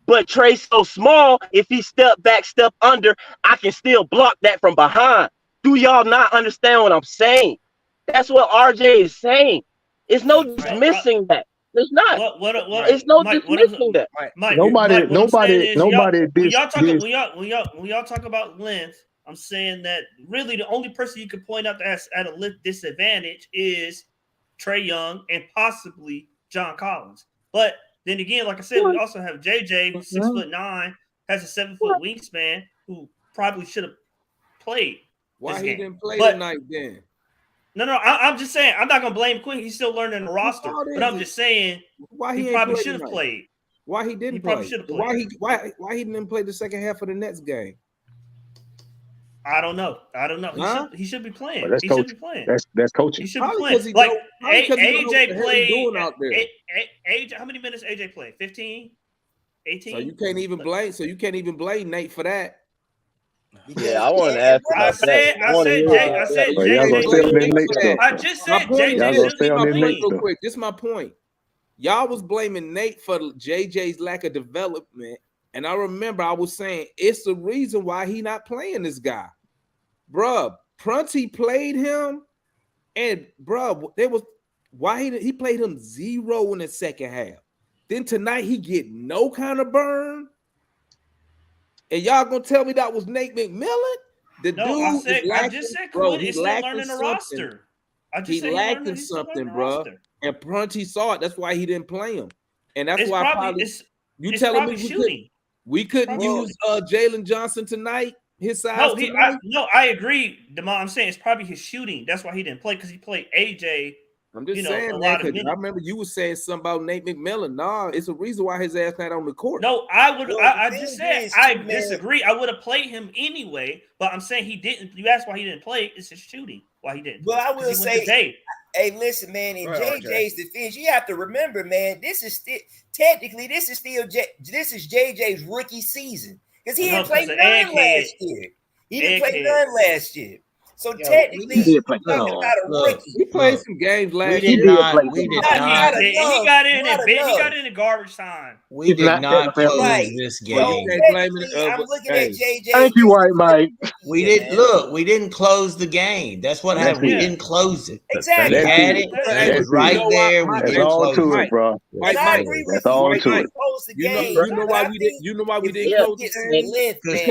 But Trae's so small, if he step back, step under, I can still block that from behind. Do y'all not understand what I'm saying? That's what RJ is saying. It's no dismissing that. It's not. It's no dismissing that. Nobody. When y'all talk about length, I'm saying that really the only person you could point out that's at a length disadvantage is Trae Young and possibly John Collins. But then again, like I said, we also have JJ, who's 6'9", has a 7-foot wingspan, who probably should have played. Why he didn't play tonight then? No, I'm just saying, I'm not going to blame Quinn. He's still learning the roster. But I'm just saying, why he probably should have played. Why he didn't play? Probably should have played. Why he didn't play the second half of the Nets game? I don't know. He should be playing. Well, he should be playing. That's coaching. He should be playing. Like AJ played. AJ, how many minutes AJ played? 15, 18. So you can't even blame Nate for that. Yeah, I want to ask. I said JJ. I just said JJ should be playing. Real quick, this is my point. Y'all was blaming Nate for JJ's lack of development, and I remember I was saying it's the reason why he not playing this guy. Bruh, Prunty played him, and bruh, he played him 0 in the second half. Then tonight he get no kind of burn. And y'all gonna tell me that was Nate McMillan? I just said Quinn is still learning the roster. He lacking something, bro. And Prunty saw it. That's why he didn't play him. And that's why you telling me we couldn't use Jalen Johnson tonight. His size. I agree, Demond. I'm saying it's probably his shooting. That's why he didn't play, because he played AJ. I'm just saying that because I remember you were saying something about Nate McMillan. Nah, it's a reason why his ass not on the court. No, I just said I disagree. I would have played him anyway, but I'm saying he didn't. You asked why he didn't play. It's his shooting. Why he didn't. Well, I will say, hey, listen, man. In JJ's defense, you have to remember, man. This is JJ's rookie season because he didn't play none last year. He didn't play none last year. So technically, he did play. He played some games last year. He got in the garbage time. We did not close this game. I'm looking at JJ. Thank you, White Mike. We didn't close the game. That's what happened. We didn't close it. Exactly. We had it. It was right there. We didn't close it, bro. And I agree with you. You know why we didn't close the game? Because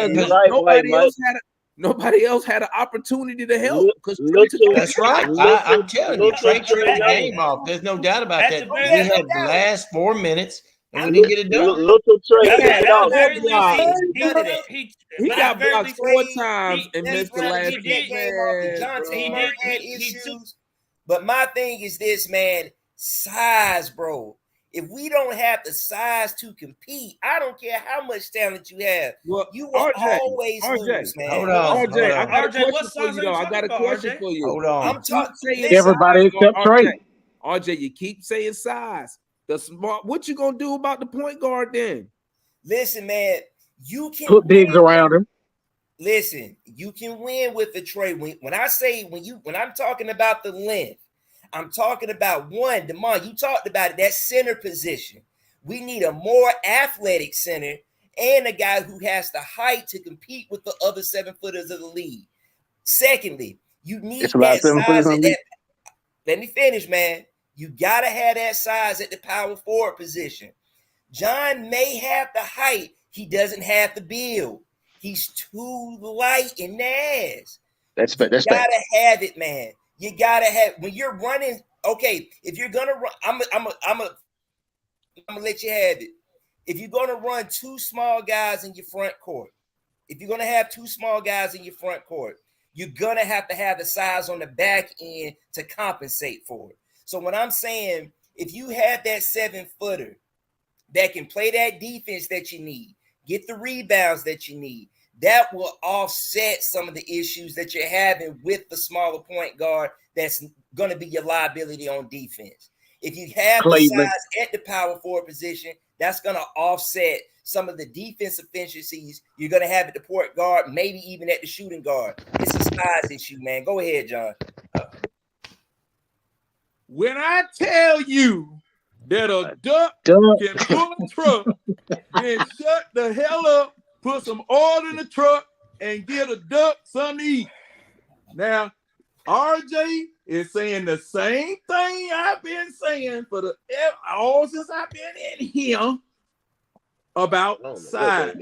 nobody else had an opportunity to help. That's right. I'm telling you, Trae turned the game off. There's no doubt about that. We had the last 4 minutes, and we didn't get it done. Look at Trae. At the very blocked. least, He got blocked 4 times and That's missed the why last he did game off. DeJounte Murray had issues. But my thing is this, man, size, bro. If we don't have the size to compete, I don't care how much talent you have. Well, you will always lose, man. Hold on. RJ, I got a RJ, what question for size you, are though. you I got a talking about, question RJ? for you. Hold on. I'm talking Everybody except Trae. RJ, you keep saying size. The smart. What you gonna do about the point guard then? Listen, man, you can Put bigs around him. Listen, you can win with the Trae. When I'm talking about the length, I'm talking about one, Demond, you talked about it, that center position. We need a more athletic center and a guy who has the height to compete with the other 7-footers of the league. Secondly, you need that size at that. Let me finish, man. You got to have that size at the power forward position. John may have the height. He doesn't have the build. He's too light in the ass. That's You gotta have it, man. You gotta have when you're running. Okay, if you're gonna run, I'm gonna let you have it. If you're gonna run 2 small guys in your front court, if you're gonna have 2 small guys in your front court, you're gonna have to have the size on the back end to compensate for it. So when I'm saying if you have that 7-footer that can play that defense that you need, get the rebounds that you need, that will offset some of the issues that you're having with the smaller point guard that's going to be your liability on defense. If you have the size at the power forward position, that's going to offset some of the defensive efficiencies you're going to have at the point guard, maybe even at the shooting guard. It's a size issue, man. Go ahead, John. When I tell you that a duck can pull a truck, then shut the hell up, put some oil in the truck, and get a duck something to eat. Now, RJ is saying the same thing I've been saying for all since I've been in here about size.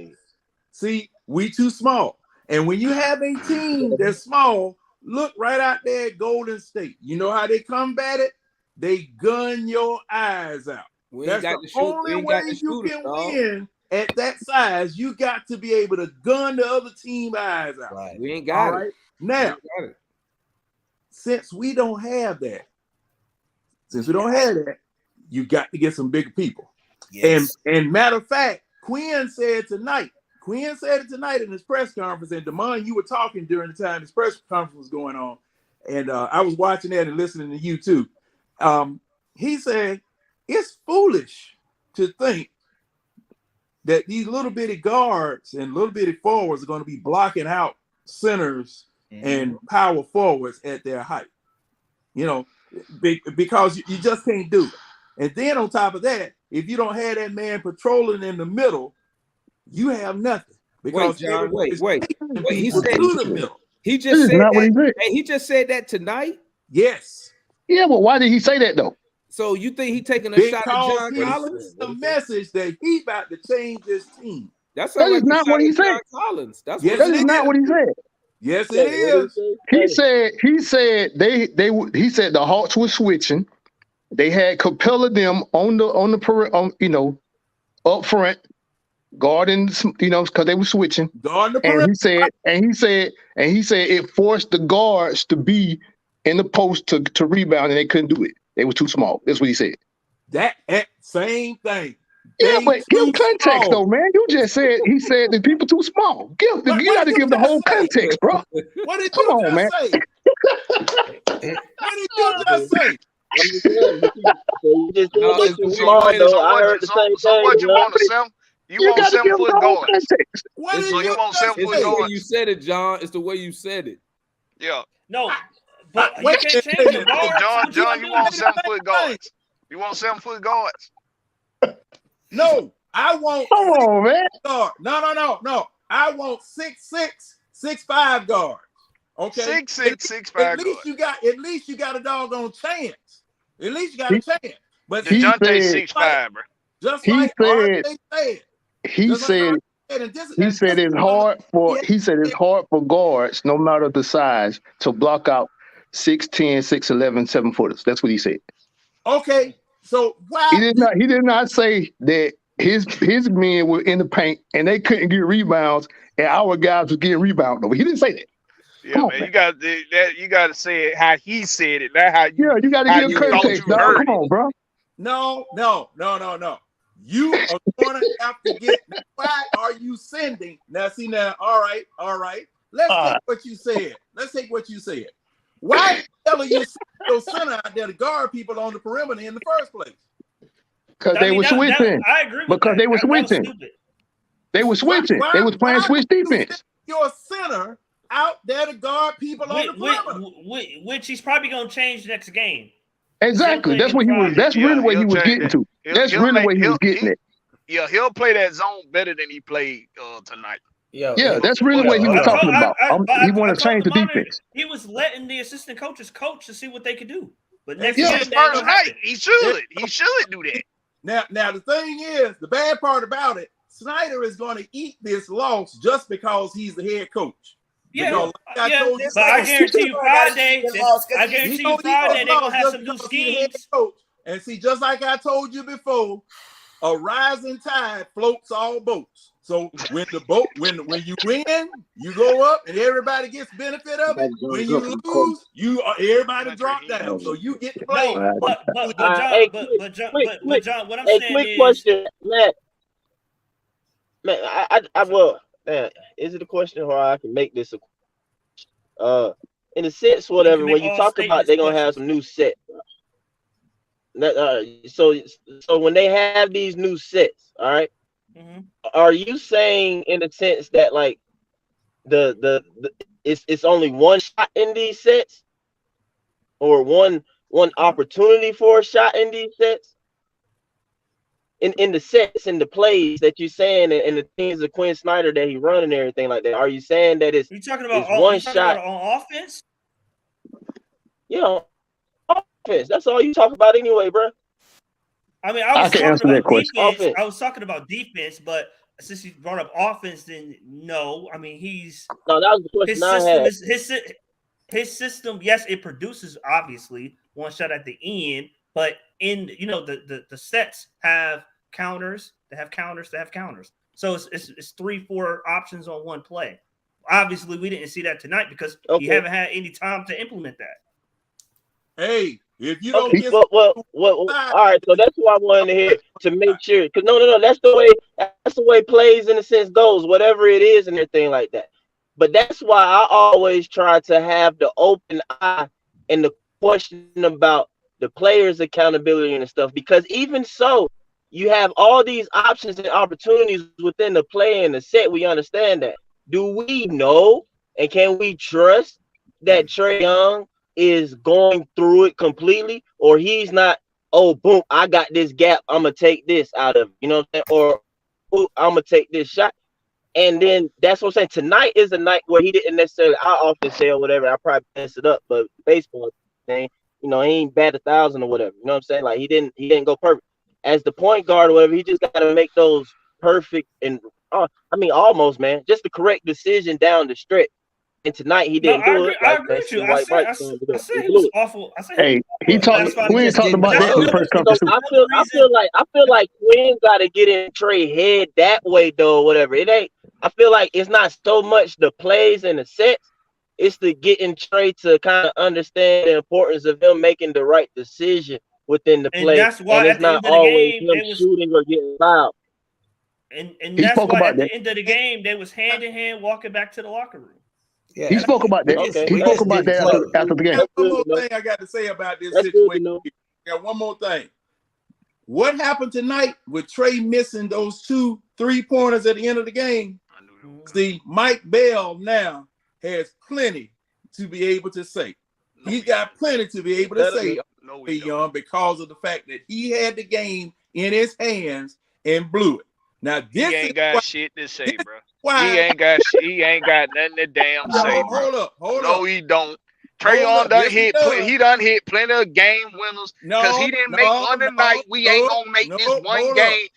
See, we too small. And when you have a team that's small, look right out there at Golden State. You know how they combat it? They gun your eyes out. That's the only way you can win at that size. You got to be able to gun the other team eyes out. Right. We ain't got it. Now, since we don't have that, you got to get some bigger people. Yes. And matter of fact, Quinn said it tonight in his press conference, and Damon, you were talking during the time his press conference was going on, and I was watching that and listening to you too. He said it's foolish to think that these little bitty guards and little bitty forwards are going to be blocking out centers and power forwards at their height, because you just can't do it. And then on top of that, if you don't have that man patrolling in the middle, you have nothing. Because wait. He said to the middle. He just said that. He just said that tonight. Yes. Yeah, but why did he say that though? So you think he taking a shot at John Collins? Collins? The message that he about to change his team. That is not what he said. Collins. That is not what he said. Yes, it is. He said the Hawks were switching. They had Capella them on the up front, guarding, because they were switching. And he said it forced the guards to be in the post to rebound, and they couldn't do it. They were too small. That's what he said. That same thing. Yeah, but give context though, man. You just said he said that people too small. You got to give the whole context, bro. What did you just say? What did you just say? You just too small, though. I heard the same thing. What you want to sell? You want 7-foot guards. So you want 7-foot guards? You said it, John. It's the way you said it. Yeah. No, but you can't change the guards. John, you want 7-foot guards? You want 7-foot guards? No, I want. Come on, man. Guard. No. I want 6'6", 6'5" guards. Okay, 6'6", 6'5". At least you got a doggone chance. At least you got a chance. But DeJounte's 6'5", bro. Just like RJ said. He said it's hard for guards, no matter the size, to block out 6'10", 6'11", 7-footers. That's what he said. Okay, so why he did not say that his men were in the paint and they couldn't get rebounds, and our guys were getting rebounded over. He didn't say that. Yeah, man, you got to say it how he said it, not how you. Yeah, you got to give context, dog. Come on, bro. No. You are going to have to get. Why are you sending? Now, see now. All right. Let's take what you said. Why the hell are you sending your center out there to guard people on the perimeter in the first place? Because they were switching. I agree with because that. they were switching. They were switching. They was playing switch defense. Your center out there to guard people on the perimeter. Which he's probably going to change next game. Exactly. That's what he was. That's really what he was getting to. That's really what he was getting at. Yeah, he'll play that zone better than he played tonight. Yeah, that's really what he was talking about. He wanted to change the defense. He was letting the assistant coaches coach to see what they could do. But next game, first night, he should do that. Now the thing is, the bad part about it, Snyder is going to eat this loss just because he's the head coach. Yeah, but I guarantee you Friday, they're going to have some new schemes. And see, just like I told you before, a rising tide floats all boats. So when you win, you go up, and everybody gets benefit of it. When you lose, everybody drop down. So you get to play. But John, what I'm saying quick is, question, man. Is it a question, or I can make this a in a sense, whatever? When you talk about they're gonna have some new sets. So when they have these new sets, all right. Mm-hmm. Are you saying in a sense that like it's only one shot in these sets, or one opportunity for a shot in these sets? In the sets and the plays that you're saying, and the things of Quinn Snyder that he run and everything like that, are you saying that it's one shot on offense? Yeah, offense. That's all you talk about anyway, bro. I mean, I can answer that question. I was talking about defense, but since you brought up offense, then no. I mean, that was the question I had. His system, yes, it produces obviously one shot at the end, but in the sets have counters. They have counters. So it's 3-4 options on one play. Obviously, we didn't see that tonight because you haven't had any time to implement that. Hey, if you don't get all right, so that's what I wanted to hear to make sure. Because no, that's the way plays in a sense goes, whatever it is and everything like that. But that's why I always try to have the open eye and the question about the players' accountability and stuff. Because even so, you have all these options and opportunities within the play and the set. We understand that. Do we know and can we trust that Trae Young is going through it completely, or he's not? Oh, boom! I got this gap. I'm gonna take this out of it. You know what I'm saying? Or I'm gonna take this shot. And then that's what I'm saying. Tonight is a night where he didn't necessarily. I often say or whatever. I probably mess it up, but baseball thing, he ain't bat 1,000 or whatever. You know what I'm saying? Like he didn't go perfect as the point guard or whatever. He just got to make those perfect and almost, man, just the correct decision down the stretch. And tonight he didn't do it. I agree with you. I said he was awful. Quinn talked about that in the first conference. I feel like Quinn got to get in Trae head that way though. Whatever it ain't. I feel like it's not so much the plays and the sets. It's the getting Trae to kind of understand the importance of him making the right decision within the play. That's why and it's not always him shooting or getting fouled. And that's why at the end of the game they was hand in hand walking back to the locker room. Yeah, he spoke about that. Okay. He spoke about that after the game. One more thing I got to say about this situation. Got one more thing. What happened tonight with Trae missing those 2 3-pointers at the end of the game? See, Mike Beal now has plenty to be able to say. He's got plenty to be able to say, Young, because of the fact that he had the game in his hands and blew it. Now this he ain't got shit to say, bro. He ain't got nothing to damn say, bro. Hold up. He don't. Trae Young done hit plenty of game winners because he didn't make one tonight. We ain't gonna make this one game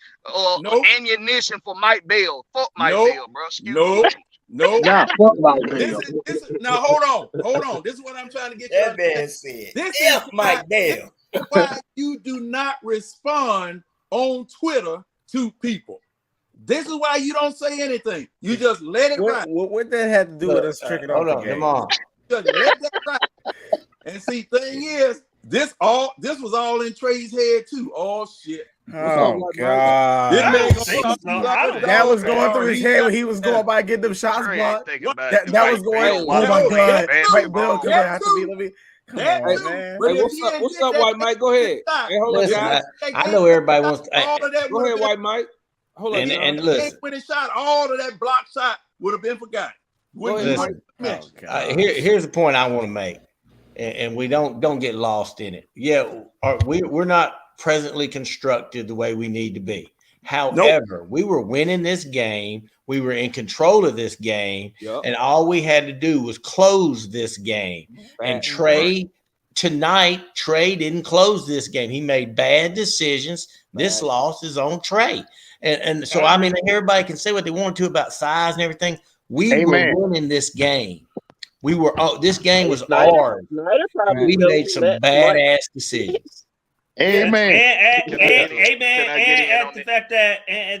ammunition for Mike Beal. Fuck Mike Beal, bro. Excuse me. No. Nah, fuck Mike Beal. Now hold on. This is what I'm trying to get you to understand. This is Mike Beal. Why you do not respond on Twitter two people. This is why you don't say anything. You just let it ride. What that had to do with us tricking off the game? Just let that ride. And see, thing is, this was all in Trae's head too. Oh shit. Oh God! That was going through his head when he was going by getting them shots blocked. That was going. Oh my God! White Bill, come on, man. What's up, White Mike? Go ahead. Hey, hold on, guys. I know everybody wants to. All of that. Go ahead, White Mike. Hold on. And listen, when he shot, all of that block shot would have been forgotten. Listen, here's the point I want to make, and we don't get lost in it. Yeah, we're not presently constructed the way we need to be. However, we were winning this game. We were in control of this game, and all we had to do was close this game. And Trae didn't close this game. He made bad decisions. This loss is on Trae. And so, I mean, everybody can say what they want to about size and everything. We were winning this game. This game was ours. We made some badass decisions. Amen. And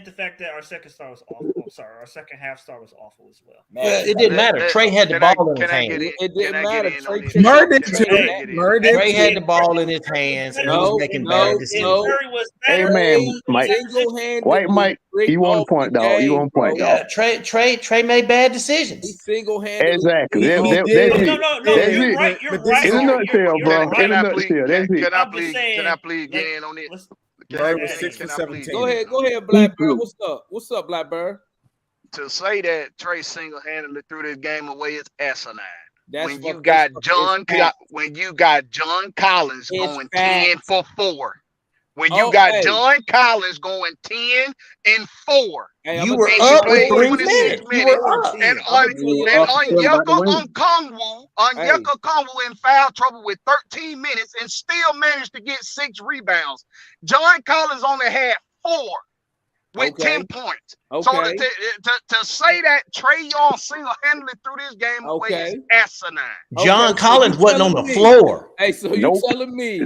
the fact that our second star was awful. I'm sorry, our second half star was awful as well. It didn't matter. Trae had the ball in his hands. It didn't matter. Trae had the ball in his hands, and he was making bad decisions. Amen, Mike. White Mike, you want to point, dog. You want to point, dog. Trey made bad decisions. He single-handedly. Exactly. That's you're right. You're right. In a nutshell, bro. In a nutshell. That's it. Can I please get in on this? Murray was 6 for 17. Go ahead, Blackbird. What's up, Blackbird? To say that Trae single-handedly threw this game away is asinine. When you got John Collins going 10 for 4. When you got John Collins going 10 and 4. You were up with 3 minutes. And Onyeka Okongwu in foul trouble with 13 minutes and still managed to get 6 rebounds. John Collins only had 4 with 10 points. So to say that Trae Young single-handedly threw this game away is asinine. John Collins wasn't on the floor. Hey, so you telling me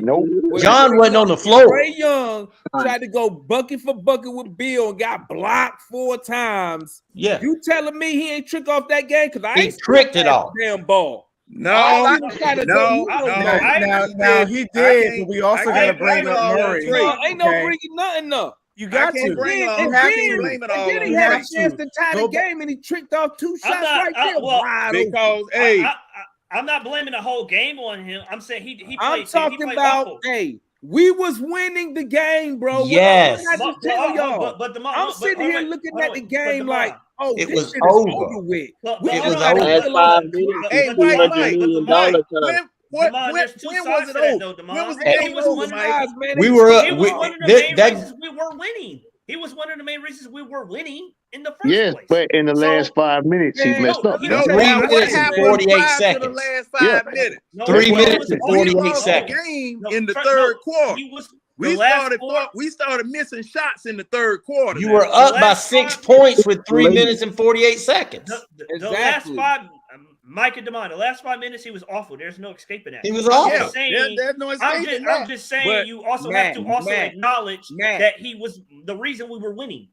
John wasn't on the floor. Trae Young tried to go bucket for bucket with Beal and got blocked 4 times. Yeah. You telling me he ain't trick off that game? Because I ain't tricked it off. Damn ball. No, he did. But we also got to bring up Murray. Ain't no bringing nothing up. You got to. And then he had a chance to tie the game, and he tricked off 2 shots right there. Because I'm not blaming the whole game on him. I'm saying he played. I'm talking about we was winning the game, bro. Yes. I'm sitting here looking at the game like, oh, it this was shit over. is over with. It was over. Hey, Mike, when was it over? When was the game over, Mike? We were up. He was one of the main reasons we were winning. He was one of the main reasons we were winning in the first place. But in the last 5 minutes, he messed up. 3 minutes and 48 seconds. The last 5 minutes. 3 minutes and 48 seconds. Game in the third quarter. We started missing shots in the third quarter. You were up by 6 points with 3 minutes and 48 seconds. The last 5, Mike and Demond, the last 5 minutes, he was awful. There's no escaping that. He was awful. There's no escaping that. I'm just saying, you also have to acknowledge that he was the reason we were winning.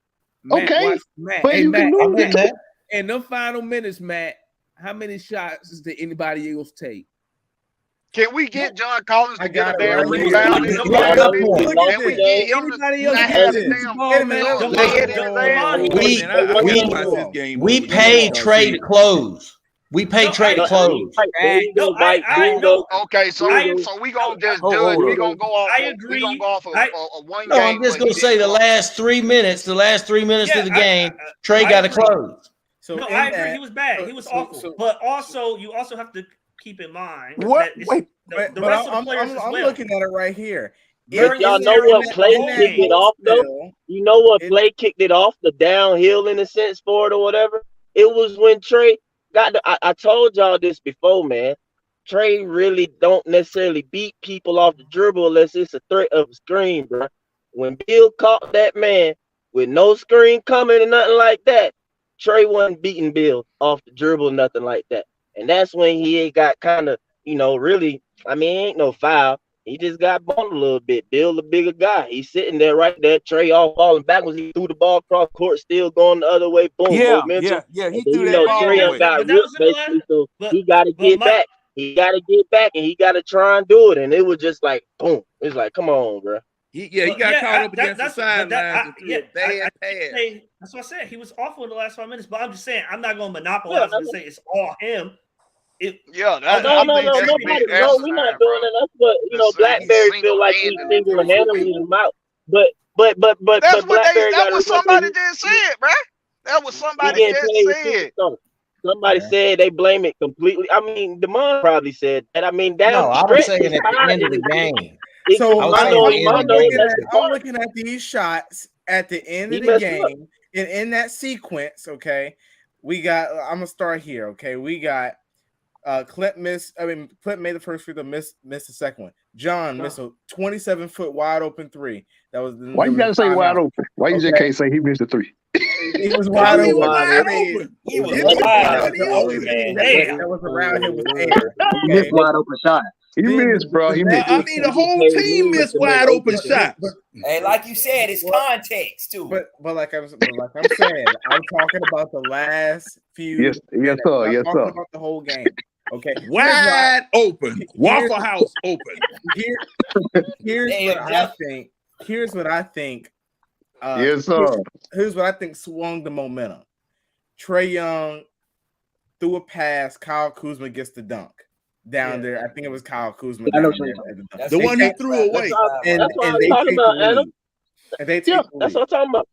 Okay, but you can do that. In the final minutes, Matt, how many shots did anybody else take? Can we get John Collins to get a damn rebound? We paid Trae to close. We paid Trae to close. Okay, so we gonna just judge. We gonna go off. I agree. We gonna go off a one game. No, I'm just gonna say the last 3 minutes. The last 3 minutes of the game, Trae got to close. So I agree. He was bad. He was awful. But also, you also have to keep in mind what? That the rest of the players I'm looking at it right here. Y'all know what play kicked it off though? You know what play kicked it off? The downhill in a sense for it or whatever. It was when Trae got I told y'all this before, man. Trae really don't necessarily beat people off the dribble unless it's a threat of a screen, bro. When Beal caught that man with no screen coming and nothing like that, Trae wasn't beating Beal off the dribble, nothing like that. And that's when he got kind of, really, I mean, ain't no foul. He just got bumped a little bit. Beal, the bigger guy. He's sitting there right there. Trae all falling backwards. He threw the ball across court, still going the other way. Boom. Yeah. Momentum. He threw that ball Trae Young away. got ripped basically, so he got to get back. He got to get back, and he got to try and do it. And it was just like, boom. It's like, come on, bro. He got caught up against the sidelines. That's what I said. He was awful in the last 5 minutes, but I'm just saying I'm not going to monopolize and say it's all him. No, we're not doing it. That's what Blackberry feel like he's single-handedly him out. But that's Blackberry what somebody just said, bro. That was somebody just said. Somebody said they blame it completely. I mean, Demond probably said that. I mean, no, I was saying at the end of the game. So I'm looking at these shots at the end of the game, and in that sequence, okay, we got. I'm gonna start here. Okay, we got Clint missed. I mean, Clint made the first free throw, missed the second one. John missed a 27-foot wide open three. That was why you gotta say wide open? Why you just can't say he missed a three? He was wide open. He was wide open. That was around him with air. He missed wide open shot. He missed, bro. He missed. I mean, the whole team missed wide open shots. Hey, like you said, it's context too. But like I'm saying, I'm talking about the last few. Yes, sir. I'm talking about the whole game. Okay, wide open, Waffle House open. Here's what I think. Here's what I think. Yes, sir. Here's what I think swung the momentum. Trae Young threw a pass. Kyle Kuzma gets the dunk down there. I think it was Kyle Kuzma. The one he threw away. And they take the lead. And they take the lead. That's what I'm talking about.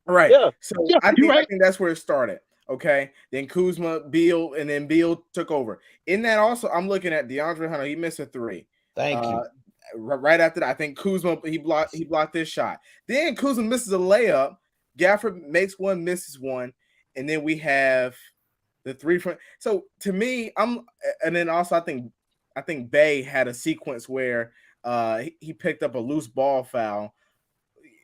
Right. Yeah. So I think that's where it started. Okay. Then Kuzma, Beal, and then Beal took over. In that also, I'm looking at DeAndre Hunter. He missed a three. Thank you. Right after that, I think Kuzma he blocked this shot. Then Kuzma misses a layup. Gafford makes one, misses one, and then we have the three from. So to me, and then also I think Bay had a sequence where he picked up a loose ball foul,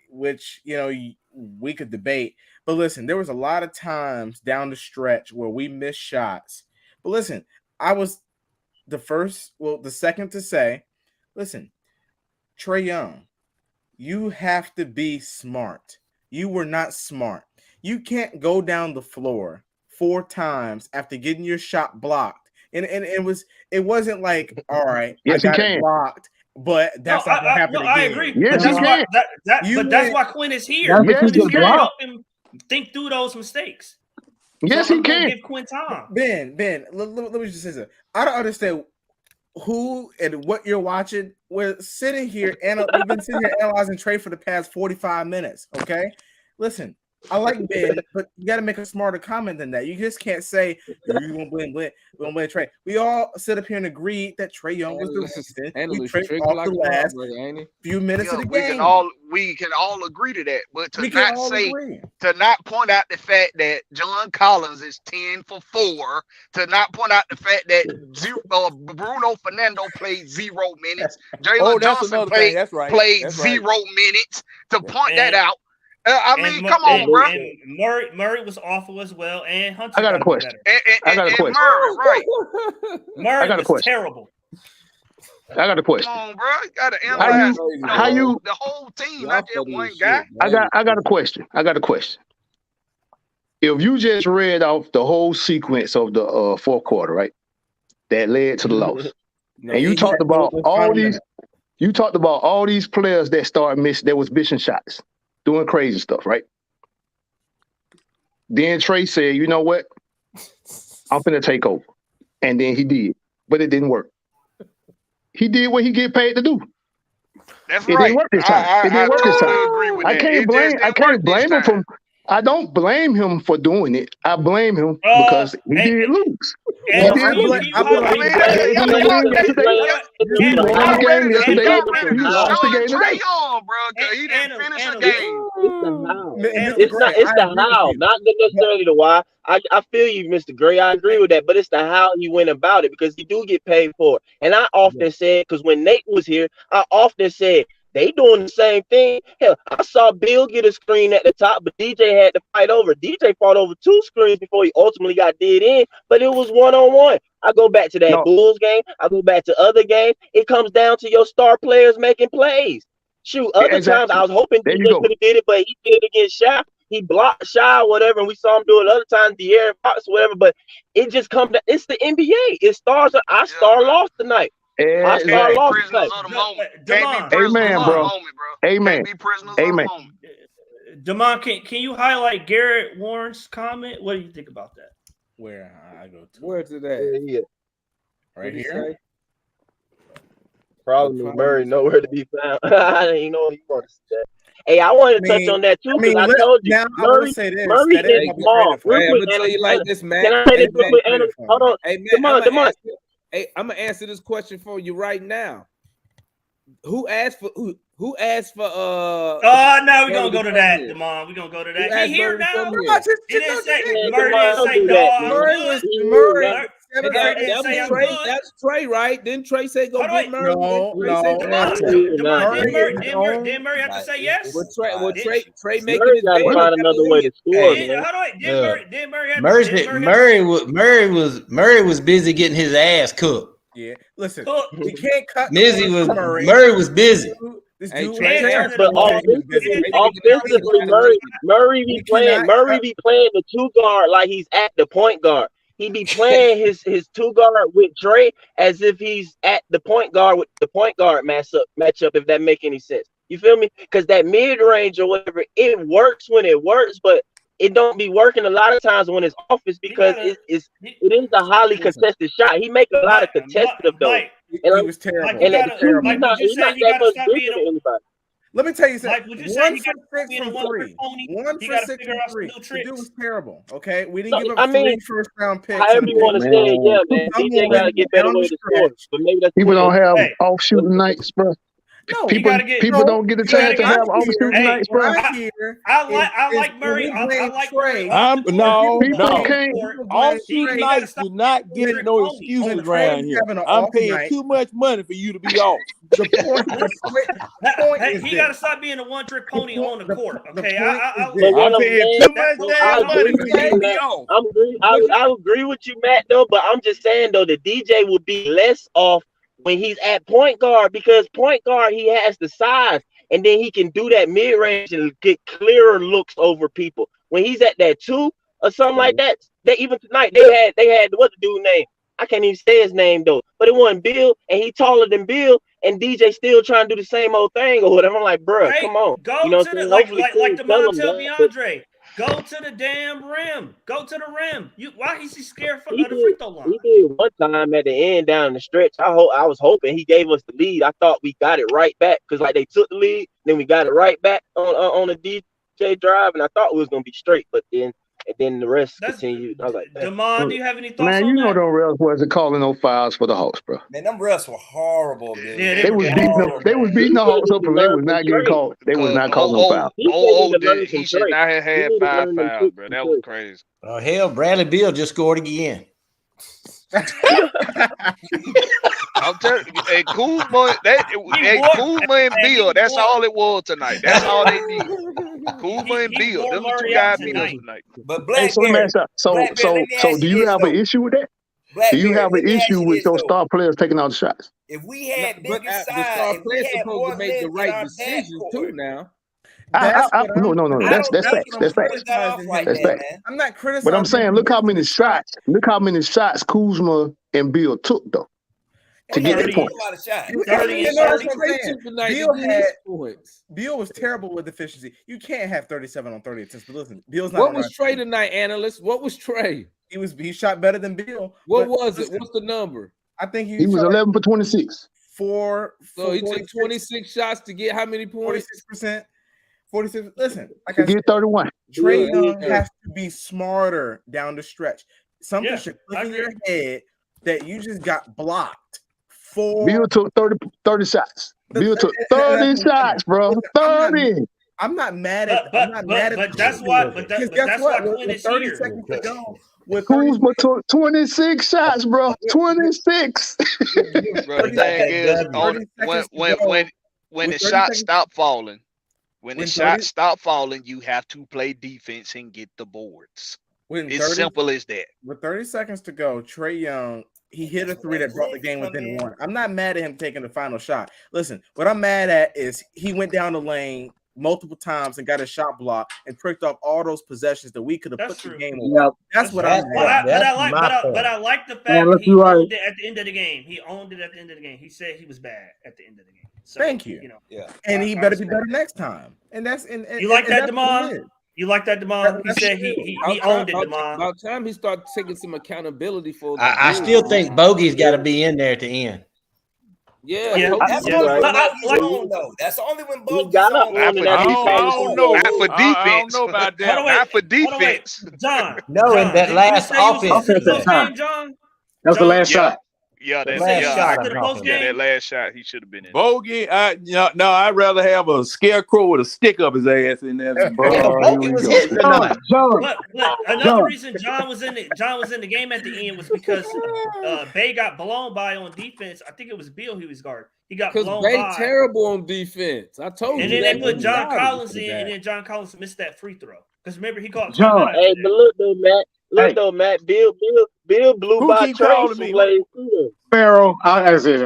which we could debate. But listen, there was a lot of times down the stretch where we missed shots. But listen, I was the second to say, listen, Trae Young, you have to be smart. You were not smart. You can't go down the floor 4 times after getting your shot blocked. And it wasn't like, all right, yes, I got it blocked, but that's not what happened again. I agree. Yes, that's why Quinn is here. Yes, he can help him think through those mistakes. Yes, he can. Give Quinn time. Ben, let me just say this. I don't understand who and what you're watching. We're sitting here and we've been sitting here analyzing Trae for the past 45 minutes. Okay, listen, I like Ben, but you got to make a smarter comment than that. You just can't say you won't blame Trae. We all sit up here and agree that Trae Young was the reason we traded off the last few minutes of the game. We can all agree to that, but to not point out the fact that John Collins is 10 for 4, to not point out the fact that Bruno Fernando played 0 minutes, Jalen Johnson played 0 minutes, to point that out. I mean, come on, bro. And Murray was awful as well, and Hunter. I got a question. I got a question. Murray, right? Murray was terrible. I got a question. Come on, bro. You gotta analyze the whole team, not just one guy. I got a question. If you just read off the whole sequence of the fourth quarter, right, that led to the loss, and you talked about all these players that was missing shots, doing crazy stuff, right? Then Trae said, you know what? I'm finna take over. And then he did. But it didn't work. He did what he get paid to do. That's right. It didn't work this time. I can't blame him for. I don't blame him for doing it. I blame him because he did lose. He won the game yesterday. He lost the game today. He didn't finish the game. It's the how, not necessarily the why. I feel you, Mr. Gray. I agree with that, but it's the how he went about it, because he do get paid for it. And I often said, because when Nate was here, I often said, They doing the same thing. Hell, I saw Beal get a screen at the top, but DJ had to fight over. DJ fought over 2 screens before he ultimately got dead in, but it was one-on-one. I go back to that Bulls game. I go back to other games. It comes down to your star players making plays. Shoot, other times I was hoping DJ could have did it, but he did it against Shaq. He blocked Shy or whatever, and we saw him do it other times, De'Aaron Fox or whatever. But it just comes down. It's the NBA. It stars. Our star lost tonight. Our star lost tonight. Amen, bro. Amen. Amen. Damon, can you highlight Garrett Warren's comment? What do you think about that? Where I go to? Where's it at? Yeah. Right here. Problem is Murray nowhere to be found. I didn't know he wanted to say that. Hey, I wanted to touch on that too because I told you now Murray, Murray is small. Hey, I'm gonna tell you like this, man. Can I say this real quick, Anna? Hold on. Hey, man, Come on. Hey, I'm gonna answer this question for you right now. Who asked for no, we're gonna go to that, Damon. We're gonna go to that. He here now. He didn't say Murray didn't say no. That's Trae, right? Didn't Trae say go get Murray? Didn't Murray have to say yes? Trey making his gotta find another way to score. Murray was busy getting his ass cooked. Yeah, listen, you can't cut. Murray was busy. But offensively, Murray be playing the 2 guard like he's at the point guard. He be playing his 2 guard with Trae as if he's at the point guard with the point guard matchup, if that make any sense. You feel me? Because that mid range or whatever, it works when it works, but it don't be working a lot of times when it's off. It's because it is a highly contested shot. He make a lot of contested though. He was terrible. And at the truth, he's not that much different than anybody. Let me tell you something. Mike, 1 for 6 from 3. 1 for 6 from 3. The dude was terrible. Okay, we didn't give up 3 first-round picks. However you want to say it, yeah, man. DJ gotta get better way to score. But maybe that's people don't have off shooting nights, bro. No, people don't get a chance to have off shooting nights, bro. I like Murray. I like Trae. Off shooting nights do not get no excuses around here. I'm paying too much money for you to be off. The point is he got to stop being a one-trick pony on the court. Okay, I'm paying too much money for you to be off. I agree with you, Matt. Though, but I'm just saying though, the DJ would be less off when he's at point guard because point guard he has the size and then he can do that mid range and get clearer looks over people. When he's at that 2 or something like that, even tonight they had what the dude name? I can't even say his name though, but it wasn't Beal, and he taller than Beal, and DJ still trying to do the same old thing or whatever. I'm like, bro, come on. Go to the like the mom tell DeAndre. Go to the damn rim. Go to the rim. Why is he scared from the free throw line? He did one time at the end down the stretch. I was hoping he gave us the lead. I thought we got it right back because like they took the lead, then we got it right back on the DJ drive, and I thought we was gonna be straight, but then the rest continued. I was like, Damon, do you have any thoughts? Man, on you know them refs wasn't calling no fouls for the Hawks, bro. Man, them refs were horrible, man. Yeah, they was beating the Hawks up, and they was not getting called. They was not calling no fouls. He should not have had 5 fouls, bro. That was crazy. Oh hell, Bradley Beal just scored again. I'm telling you, Kuzma and Beal, that's all it was tonight. That's all they need. Kuzma and Beal, those are 2 guys beat us tonight. But Black so do you have an issue with that? Do you have an issue with your star players taking out the shots? If we had bigger size, the star players supposed to make the right decisions too now. No. That's facts. That's facts. I'm not criticizing. But I'm saying, look how many shots Kuzma and Beal took though to get that point. Beal was terrible with efficiency. You can't have 37 on 30 attempts. But listen, Beal's not. What was Trae tonight, analyst? What was Trae? He shot better than Beal. What was it? What's the number? I think he was 11 for 26. So he took 26 shots to get how many points? 46%. 46. Listen, like I said, 31. Trae Young has to be smarter down the stretch. Something should click in your head that you just got blocked. Beal took 30 shots. Beal took 30 shots, bro. 30. I'm not mad at. But that's why. But that's why Quinn is 30 here. seconds to go. Kuzma took 26 shots, bro. 26. Bro, the thing is, when the shots stop falling, you have to play defense and get the boards. It's simple as that. With 30 seconds to go, Trae Young, he hit a three that brought the game within one. I'm not mad at him taking the final shot. Listen, what I'm mad at is he went down the lane multiple times and got a shot block and pricked off all those possessions that we could have put the game away. That's what I'm mad at. But I like the fact that he owned it at the end of the game. He owned it at the end of the game. He said he was bad at the end of the game. So, thank you. Yeah. And he better be better next time. And that's you like that, Damon? You like that, Damon? He said he owned it, Damon. About time he started taking some accountability for. I still think Bogey's got to be in there at the end. Yeah. That's only when Bogey's on. I don't know. Not for defense. I don't know about that. Not for defense. John. No, in that last offensive time. That's the last shot. Yeah, that last shot, he should have been in. Bogey, no, I'd rather have a scarecrow with a stick up his ass in there. Bogey was hitting tonight. Another reason John was in the game at the end was because Bay got blown by on defense. I think it was Beal he was guarding. He got blown by. Bay terrible on defense. I told you. And then they put John Collins in, and then John Collins missed that free throw. Because remember, he caught John. Hey, but look though, Matt. Bill blew by Trae. Pharaoh, I say,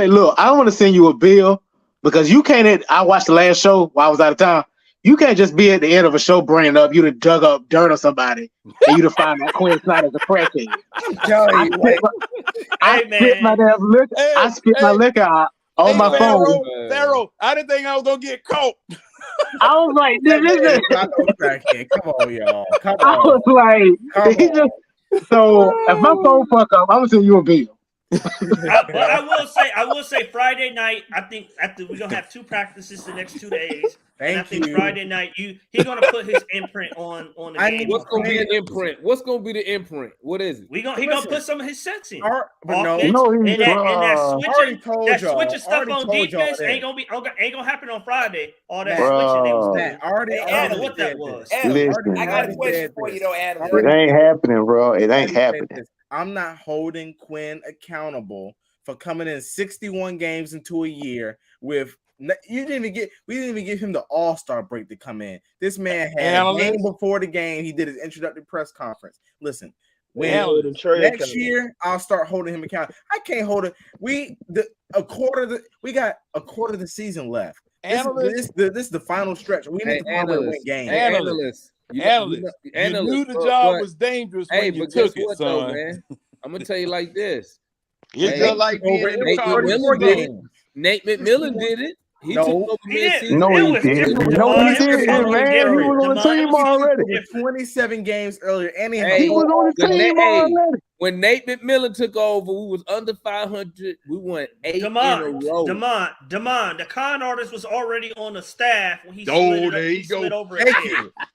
look, I don't want to send you a bill because you can't. I watched the last show while I was out of town. You can't just be at the end of a show bringing up you'd have dug up dirt or somebody and you'd have found that Quinn Snyder as a crackhead. I'm telling you, I spit my damn liquor. I spit my liquor out on my phone. Pharaoh, I didn't think I was gonna get caught. I was like, this is come on, y'all. Come I was like, so if my phone fuck up, I'm gonna send you a bill. But I will say Friday night, I think after we're gonna have 2 practices the next 2 days. I think Friday night he's gonna put his imprint on the game. What's gonna be an imprint? What's gonna be the imprint? What is it? He gonna put some of his sets in. That switching stuff on defense ain't gonna happen on Friday. All that switching they was doing. I don't know what that was. Listen, I got a question for you though, Adam. It ain't happening, bro. It ain't happening. I'm not holding Quinn accountable for coming in 61 games into a year with. We didn't even give him the all-star break to come in. This man had a game before the game. He did his introductory press conference. Listen, next year I'll start holding him accountable. I can't hold it. We got a quarter of the season left. This is the final stretch. We need to probably win games. Analysts. You knew the job was dangerous when you took it, son. Though, man? I'm gonna tell you like this. It's just like being in the college. Nate McMillan did it. He took over mid-season. No, he didn't. Man. He was on the team already. 27 games earlier, and he was on the team already. When Nate McMillan took over, we was under 500. We won 8 in a row. Damon, the con artist was already on the staff when he slid over.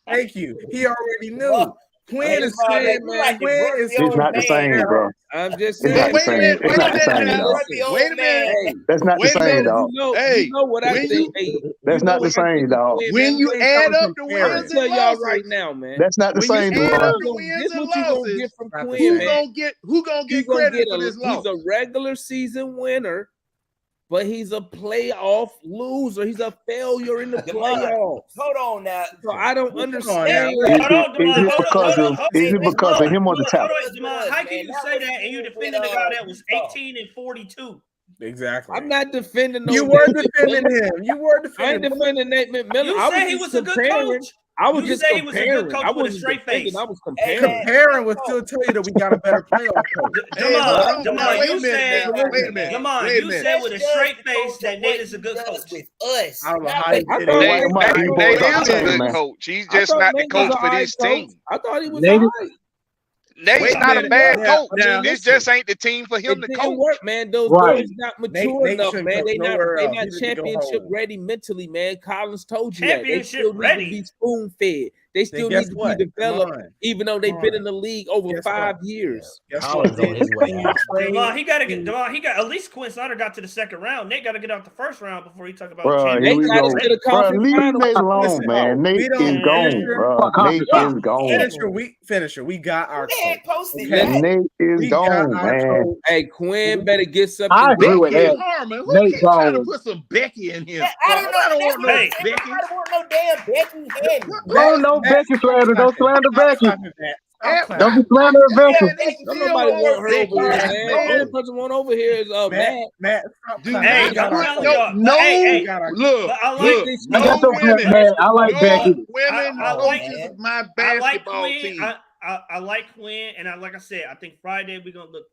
Thank you. He already knew. Quinn is saying, man. It's not the same, bro. I'm just saying. It's not the same, dog. Wait a minute. That's not the same, dog. You know what I think? That's not the same, dog. When you add up the wins and tell y'all losses right now, man. That's not the same, dog. This what you gonna get from Quinn, man. Who gonna get credit for this loss? He's a regular season winner. But he's a playoff loser. He's a failure in the playoffs. Hold on now. So I don't understand. Is it because of him on the top? How can you say that and you defending the guy that was 18 and 42? Exactly. I'm not defending. You were defending him. I ain't defending Nate McMillan. You say he was a good coach. I was just comparing. He was a good coach with a straight face. I was comparing. Comparing would still tell you that we got a better playoff coach. You said with a straight face that Nate is a good coach. With us. I don't know how he did it. Nate is a good coach. He's just not the coach for this team. I thought he was all right. Nate's not a bad coach. This just ain't the team for him to coach. Work, man. Those boys not mature enough, man. They not championship ready mentally, man. Collins told you that. They still need to be spoon fed. They still need to be developed, even though they've been in the league over 5 years. Collins on his way out. Devon, he got at least Quinn Snyder got to the second round. Nate got to get out the first round before he talk about Bro, here we go. Bro, leave Nate alone, man. Nate is gone, bro. Nate is gone. Finisher. We got our coach. Nate is gone, man. Hey, Quinn better get something. I agree with that. Harmon, who keeps trying to put some Becky in here? I don't want no Becky. I don't want no damn Becky. Don't no Becky slander. Don't slander Becky. Don't be slandering Becky. Don't nobody want her over here, man. The only person want over here is Matt. Hey, look, I like Becky. Women coaches of my basketball team. I like Quinn, and like I said, I think Friday we're gonna look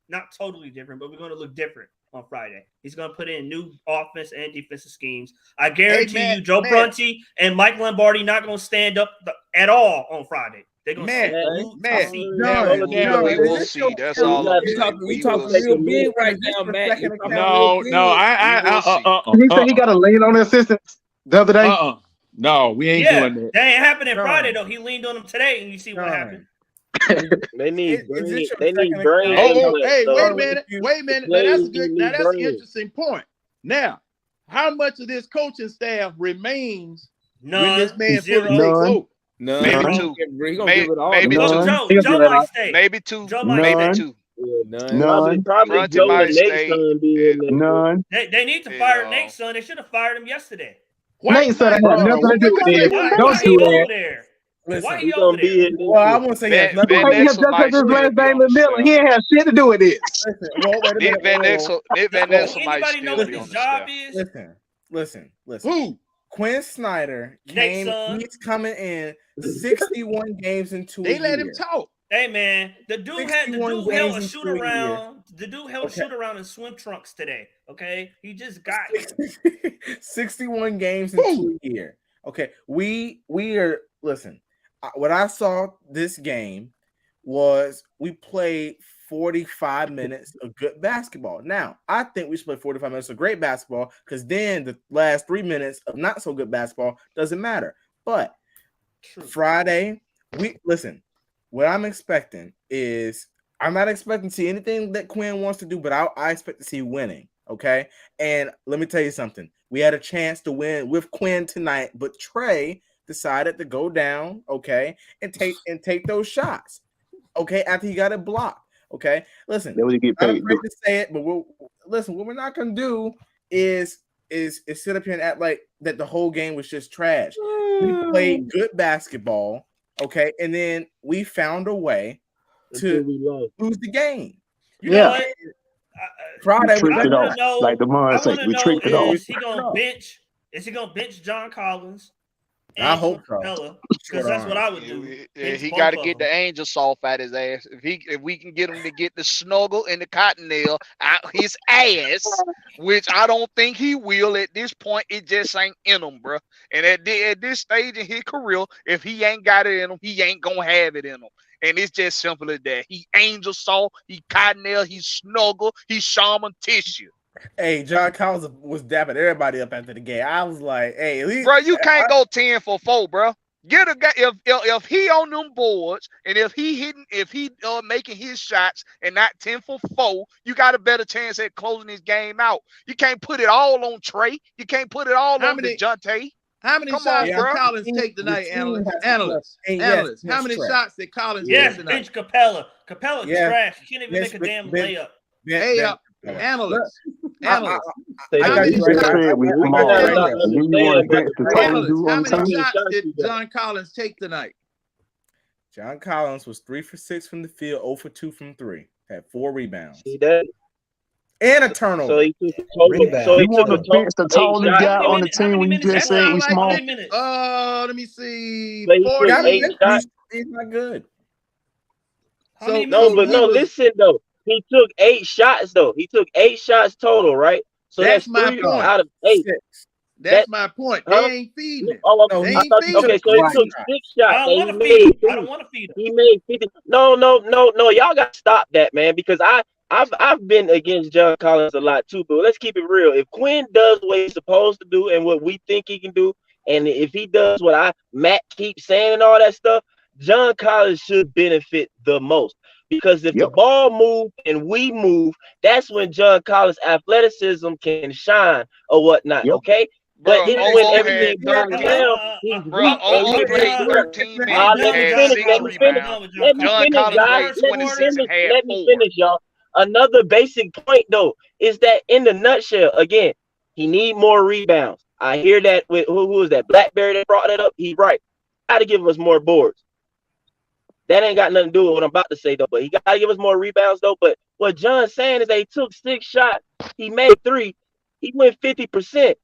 not totally different, but we're gonna look different on Friday. He's gonna put in new offense and defensive schemes. I guarantee you, Joe Brunty and Mike Lombardi not gonna stand up at all on Friday. They're gonna we'll see. That's all. You talking real big right now, Matt. No. He said he got to lean on the assistants the other day. No, we ain't doing that. That ain't happening Friday though. He leaned on them today, and you see what happened. They need brain. Hey, wait a minute. Now that's an interesting point. Now, how much of this coaching staff remains when this man fully takes over? None. Maybe two. Maybe two. Joe might stay. Maybe two. Maybe two. None. Probably Joe and Nate's son being there. None. They need to fire Nate's son. They should have fired him yesterday. Nate said I had nothing to do with it. Don't do that. Why he over there? Well, I won't say he has just his last name in Miller. He ain't have shit to do with this. Nick Van Exel might Anybody know what his job is? Listen. Who? Quinn Snyder he's coming in 61 games in 2 years. They let him talk. Hey man, the dude held a shoot around. The dude held shoot around in swim trunks today. Okay, he just got 61 games in 2 years. Okay, we are what I saw this game was we played 45 minutes of good basketball. Now, I think we should play 45 minutes of great basketball because then the last 3 minutes of not so good basketball doesn't matter. But Friday, what I'm expecting is I'm not expecting to see anything that Quinn wants to do, but I expect to see winning. Okay. And let me tell you something. We had a chance to win with Quinn tonight, but Trae decided to go down, okay, and take those shots. Okay, after he got it blocked. Okay. Listen, I'm afraid to say it, but what we're not gonna do is sit up here and act like that the whole game was just trash. We played good basketball. Okay, and then we found a way to lose the game. You know what? Friday, we tricked it off. Like the man said, we tricked it off. Is he gonna bench John Collins? I hope so. Because that's what I would do. He got to get the angel soft out his ass. If we can get him to get the snuggle and the cottontail out his ass, which I don't think he will at this point. It just ain't in him, bro. And at this stage in his career, if he ain't got it in him, he ain't gonna have it in him. And it's just simple as that. He angel soft, he cottontail, he snuggle, he shaman tissue. Hey, John Collins was dapping everybody up after the game. I was like, "Hey, at least, bro, you can't go 10 for 4, bro. Get a guy if he on them boards and if he making his shots and not 10 for 4, you got a better chance at closing this game out. You can't put it all on Trae. You can't put it all on DeJounte. How many shots did Collins take tonight, analysts? How many shots did Collins take tonight? Bench Capella. Capella trash. He can't even make a damn layup. Analysts. How many shots did John Collins take tonight? John Collins was 3 for 6 from the field, 0 for 2 from 3. Had 4 rebounds. See that? And a turnover. So he took a total. So he took a the tallest guy on the team when you just said we small. Let me see. He's not good. So listen though. He took 8 shots though. He took 8 shots total, right? So that's my 3 point. out of 8. That's my point. They ain't feeding it. Okay, so he took 6 shots. I don't want to feed him. He made 50. No. Y'all got to stop that, man, because I've been against John Collins a lot too. But let's keep it real. If Quinn does what he's supposed to do and what we think he can do, And if he does what Matt keeps saying and all that stuff, John Collins should benefit the most. Because if the ball moves and we move, that's when John Collins' athleticism can shine or whatnot. Okay. But it's when everything burns down, he's weak. OG played 13 minutes, had 6 rebounds. John Collins played 26 and had 4. Let me finish, y'all. Another basic point, though, is that in the nutshell, again, he need more rebounds. I hear that with who was that? Blackberry that brought that up. He's right. Got to give us more boards. That ain't got nothing to do with what I'm about to say, though. But he got to give us more rebounds, though. But what John's saying is they took 6 shots. He made 3. He went 50%.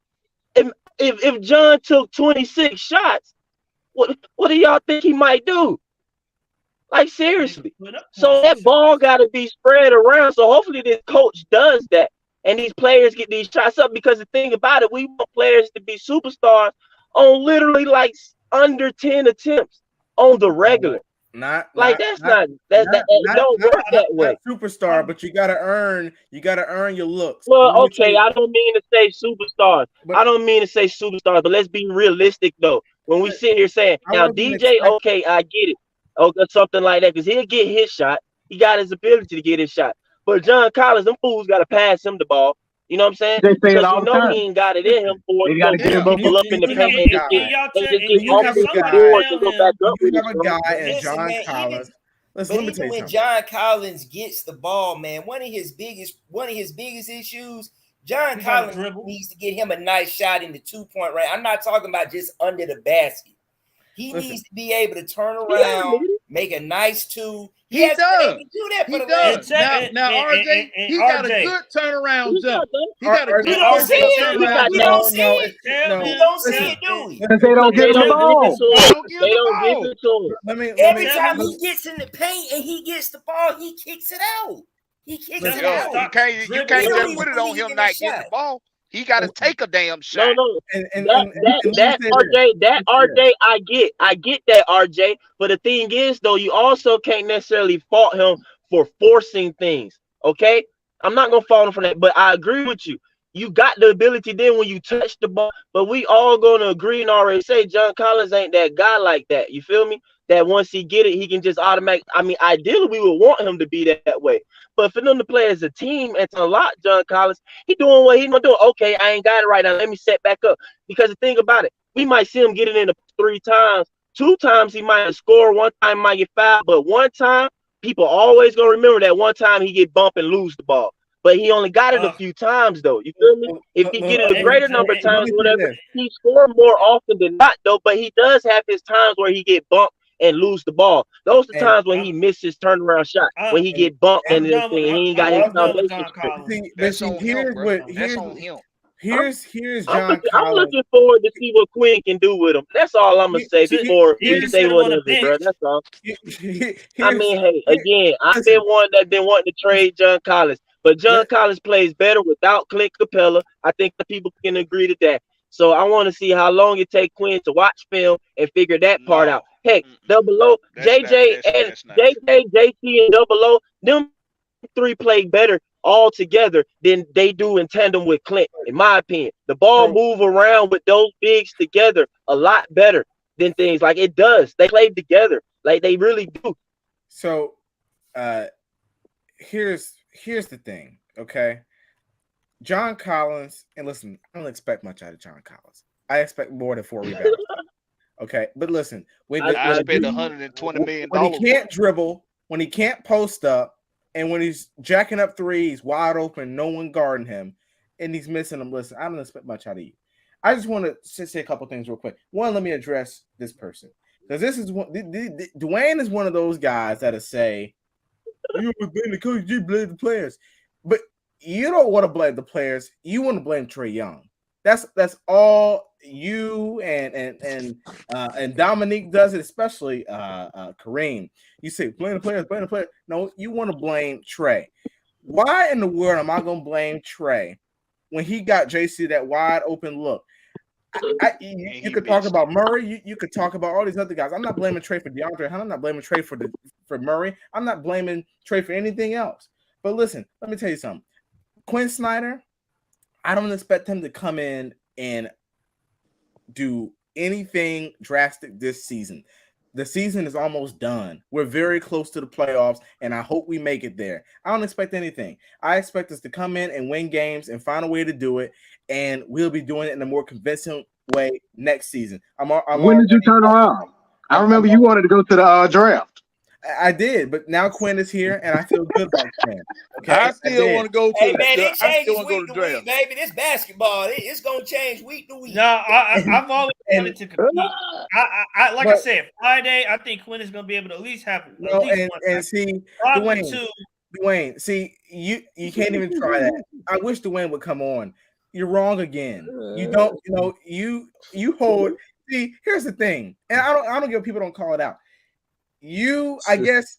If John took 26 shots, what do y'all think he might do? Like, seriously. So that ball got to be spread around. So hopefully this coach does that. And these players get these shots up. Because the thing about it, we want players to be superstars on literally like under 10 attempts on the regular. That don't work that way. Not superstar, but you gotta earn your looks. Well, okay, I don't mean to say superstars. But let's be realistic though. When we sit here saying now DJ, okay, I get it. Or something like that, because he'll get his shot. He got his ability to get his shot. But John Collins, them fools gotta pass him the ball. You know what I'm saying? Because you know he ain't got it in him for you gotta get people up in the paint and just get off the board to go back up with a guy and John Collins. But even when John Collins gets the ball, man, one of his biggest issues, John Collins needs to get him a nice shot in the 2-point range. I'm not talking about just under the basket. He needs to be able to turn around, make a nice 2. He does. Do that for the last. Now, RJ, he got a good turnaround jump. He got a good turnaround jump. We don't see it. We don't see it, do we? Because they don't give him the ball. They don't give it to him. Every time he gets in the paint and he gets the ball, he kicks it out. He kicks it out. You can't just put it on him not getting the ball. He got to take a damn shot. No. That RJ, I get that RJ. But the thing is, though, you also can't necessarily fault him for forcing things. Okay, I'm not gonna fault him for that. But I agree with you. You got the ability then when you touch the ball. But we all gonna agree and already say John Collins ain't that guy like that. You feel me? That once he get it, he can just automatic. I mean, ideally, we would want him to be that way. But for them to play as a team and to unlock John Collins, he doing what he's gonna do. Okay, I ain't got it right now. Let me set back up. Because the thing about it, we might see him get it in 3 times. 2 times he might score. 1 time he might get fouled. But 1 time, people always gonna remember that 1 time he get bumped and lose the ball. But he only got it a few times though. You feel me? If he get it a greater number of times, whatever, he score more often than not though. But he does have his times where he get bumped and lose the ball. Those are the times when he misses his turnaround shot, when he get bumped and he ain't got his foundation. Here's John Collins. I'm looking forward to see what Quinn can do with him. That's all I'm gonna say before you say whatever, bro. That's all. I mean, hey, again, I've been one that been wanting to trade John Collins, but John Collins plays better without Clint Capella. I think the people can agree to that. So I want to see how long it take Quinn to watch film and figure that part out. Heck, Double O, JJ, JC, and Double O, them 3 play better all together than they do in tandem with Clint, in my opinion. The ball move around with those bigs together a lot better than things like it does. They play together like they really do. So here's the thing, okay? John Collins, and listen, I don't expect much out of John Collins. I expect more than 4 rebounds. Okay, but listen, I spent $120 million. When he can't dribble, when he can't post up, and when he's jacking up threes wide open, no one guarding him, and he's missing them. Listen, I don't expect much out of you. I just want to say a couple things real quick. One, let me address this person, because this is one. Dwayne is one of those guys that'll say, "You blame the coach, you blame the players," but you don't want to blame the players. You want to blame Trae Young. That's all you and Dominique does it, especially Kareem. You say blame the players. No, you want to blame Trae. Why in the world am I going to blame Trae when he got JC that wide open look? You could talk about Murray. You could talk about all these other guys. I'm not blaming Trae for DeAndre Hunter. I'm not blaming Trae for Murray. I'm not blaming Trae for anything else. But listen, let me tell you something. Quinn Snyder, I don't expect him to come in and do anything drastic this season. The season is almost done. We're very close to the playoffs, and I hope we make it there. I don't expect anything. I expect us to come in and win games and find a way to do it, and we'll be doing it in a more convincing way next season. When did you turn around? I remember you wanted to go to the draft. I did, but now Quinn is here, and I feel good about Quinn. Okay, I still want to go to it changes week to week, baby. This basketball, it's gonna change week to week. No, I've always wanted to compete. I said, Friday, I think Quinn is gonna be able to at least have one. And see, Dwayne, see, you can't even try that. I wish Dwayne would come on. You're wrong again. You don't, you hold. See, here's the thing, and I don't give people don't call it out. I guess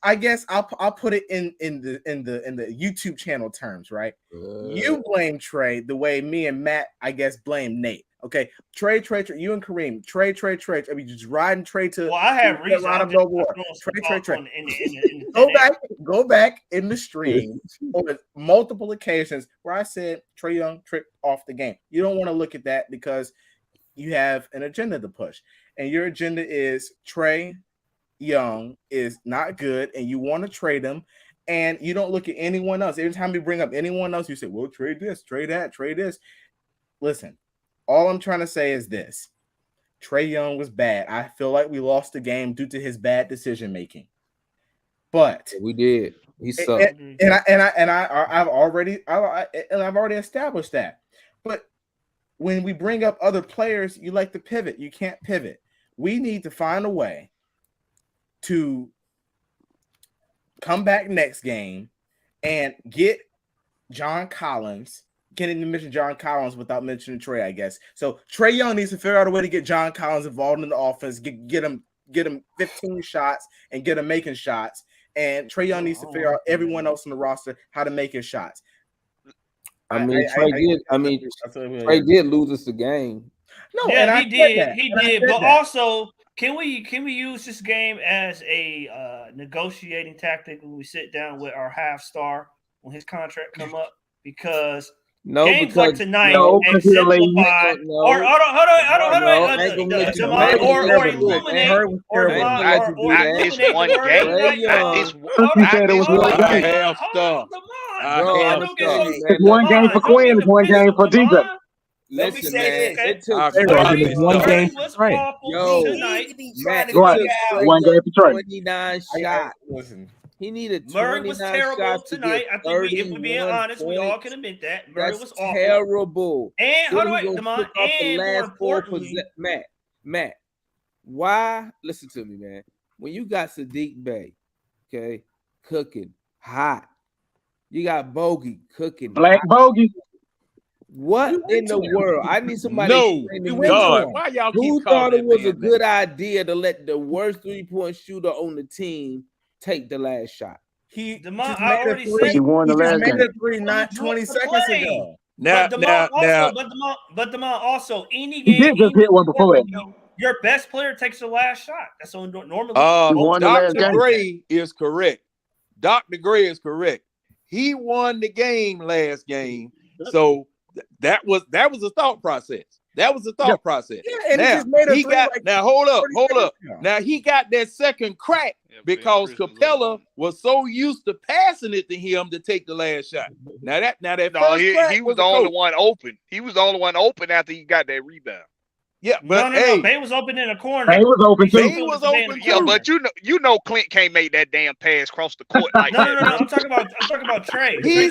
I'll put it in the YouTube channel terms, right? You blame Trae the way me and Matt, I guess, blame Nate. Okay, Trae, you and Kareem, Trae. I mean, just riding Trae to. Well, I have reason. Trae. Go back in the stream on multiple occasions where I said Trae Young tripped off the game. You don't want to look at that because you have an agenda to push, and your agenda is Trae Young is not good, and you want to trade him, and you don't look at anyone else. Every time you bring up anyone else, you say, well, trade this, trade that, trade this. Listen, all I'm trying to say is this. Trae Young was bad. I feel like we lost the game due to his bad decision making. But we did. He sucked. I've already established that. But when we bring up other players, you like to pivot. You can't pivot. We need to find a way to come back next game and get John Collins. Can't even mention John Collins without mentioning Trae, I guess. So Trae Young needs to figure out a way to get John Collins involved in the offense, get him 15 shots and get him making shots. And Trae Young needs to figure out everyone else on the roster how to make his shots. Trae did lose us the game. No, yeah, he did. He did. But also, can we use this game as a negotiating tactic when we sit down with our half star when his contract come up? Because games like tonight exemplify or one game for Quinn, it's one game for DJ. Let me say this. It took one game for Trae. One game for Trae. 29 shots. Listen. He needed Murray was terrible tonight. I think if we're being honest, we all can admit that. Murray was awful. Terrible. And more importantly, Matt, why? Listen to me, man. When you got Sadiq Bey, okay, cooking hot, you got Bogey cooking Black hot. Bogey. What in the world? I need somebody. Why y'all who thought it was a good idea to let the worst 3-point shooter on the team take the last shot? He won the last game. Made a three not 20 seconds ago. But Demond also any game. He did just hit one before that. Your best player takes the last shot. That's what normally. Dr. Gray is correct. Dr. Gray is correct. He won the game last game, so that was a thought process. That was a thought process. Yeah, and now hold up. Now he got that second crack because Capella was so used to passing it to him to take the last shot. He was the only one open. He was the only one open after he got that rebound. Yeah, but Bay was open in a corner. Bay was open too. Bay was open Yeah, but you know Clint can't make that damn pass across the court like that. No. I'm talking about Trae. He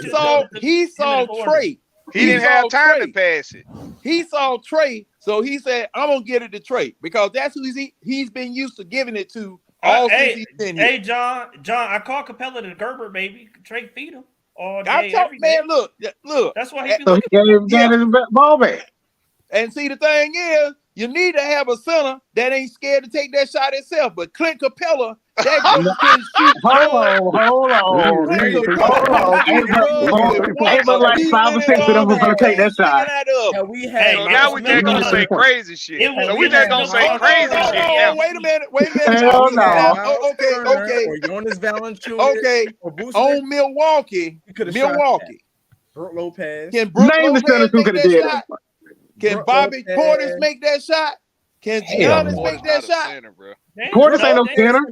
saw Trae. He didn't have time to pass it. He saw Trae, so he said, "I'm gonna get it to Trae because that's who he's been used to giving it to all since he's been here." Hey, John, I call Capella the Gerber baby. Trae feed him all day. Look. That's why he gave his ball back. And see, the thing is, you need to have a center that ain't scared to take that shot itself. But Clint Capella, that can shoot. Hold on. Like 5 or 6 of them was gonna take that shot. Now we just gonna say crazy shit. So we just gonna say crazy shit. Now. Wait a minute. Hell no. Okay. Or Jonas Valanciunas. Okay. On Milwaukee. Brook Lopez. Can Brook Name the Lopez centers who could have did that. Can Bobby Portis make that shot? Can Giannis make that shot? Center, bro. Portis ain't no center.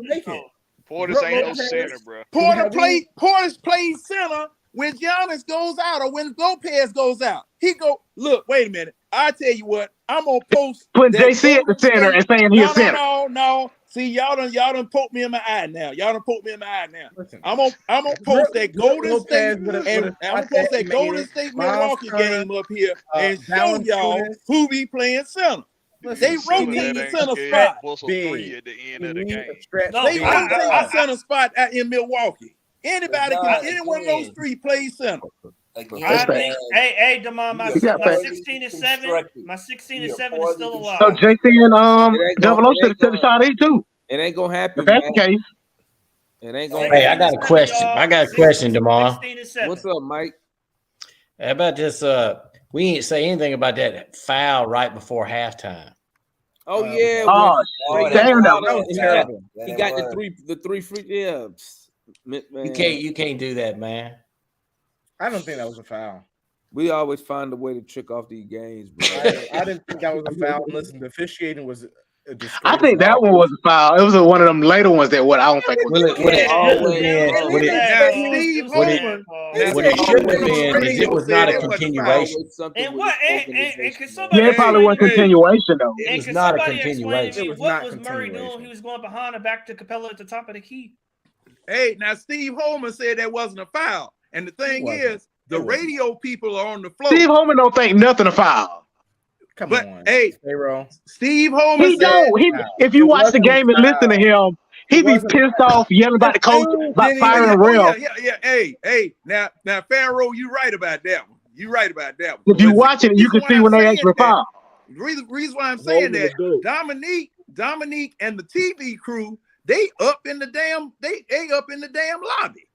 Portis ain't no center, bro. Portis plays center when Giannis goes out or when Lopez goes out. He go, look, wait a minute. I tell you what, I'm gonna post putting JC at the center and saying he's a center. No. See, y'all done poked me in my eye now. Listen, I'm gonna post that Golden State and I'm gonna post that Golden State Milwaukee game up here and show y'all who be playing center. They rotate the center spot. Three at the end of the game. They rotate the center spot in Milwaukee. Anybody can, any one of those three play center. I think, hey, Damon, my 16 and 7, my 16 and 7 is still alive. So JC and Double O should have shot it too. It ain't gonna happen. If that's the case. It ain't gonna. Hey, I got a question. Damon. What's up, Mike? How about this? We ain't say anything about that foul right before halftime. Oh yeah. Damn, that was terrible. He got the three free. Yeah. Man. You can't do that, man. I don't think that was a foul. We always find a way to trick off these games, bro. I didn't think that was a foul. Listen, the officiating was a disgrace. I think that one was a foul. It was one of them later ones that I don't think was. What it should have been is it was not a continuation. And what? And can somebody? Yeah, it probably was continuation though. It was not a continuation. What was Murray doing? He was going behind and back to Capella at the top of the key. Hey, now Steve Holman said that wasn't a foul. And the thing is, the radio people are on the floor. Steve Holman don't think nothing a foul. Come on. Hey, Pharaoh. Steve Holman He don't. If you watch the game and listen to him, he be pissed off, yelling about the coach, about firing the ref. Yeah. Hey. Now, Pharaoh, you right about that one. If you watch it, you can see when they actually foul. The reason why I'm saying that, Dominique and the TV crew, they up in the damn lobby.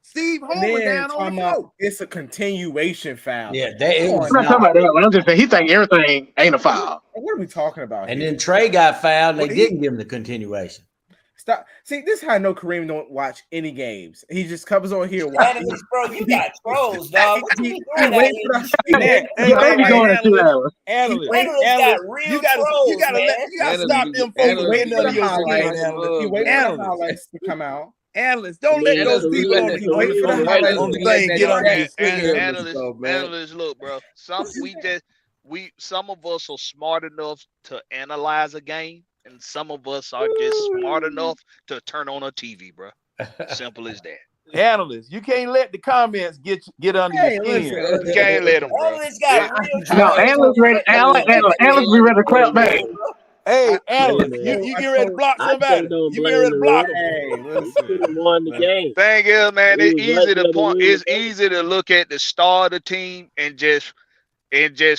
Steve Holman down on the floor. It's a continuation foul. Yeah, I'm not talking about that. I'm just saying he think everything ain't a foul. What are we talking about? And then Trae got fouled. And they didn't give him the continuation. Stop. See, this is how I know Kareem don't watch any games. He just comes on here watching. Bro, you got trolls, dog. What you doing out here? Analysts got real you gotta stop them folks waiting on your screen. He waiting for the highlights to come out. Analysts, don't let those people wait for the highlights on the thing get on your screen. Analysts, look, bro. Some of us are smart enough to analyze a game. And some of us are just smart enough to turn on a TV, bro. Simple as that. Analysts, you can't let the comments get under your skin. You can't let them, bro. Analysts be ready to clap back. Hey, analyst, you get ready to block somebody. You get ready to block them. Hey, listen. Won the game. Thing is, man, it's easy to look at the star of the team and just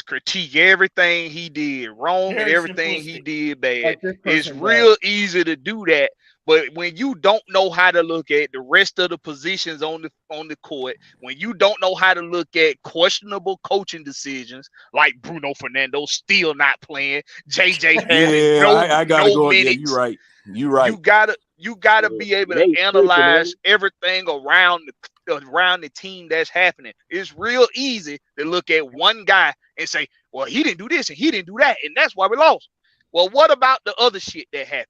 critique everything he did wrong and everything he did bad. It's real easy to do that. But when you don't know how to look at the rest of the positions on the court, when you don't know how to look at questionable coaching decisions, like Bruno Fernando still not playing, JJ having no minutes. Yeah, you're right. You gotta be able to analyze everything around the team that's happening. It's real easy to look at one guy and say, well, he didn't do this and he didn't do that, and that's why we lost. Well, what about the other shit that happened?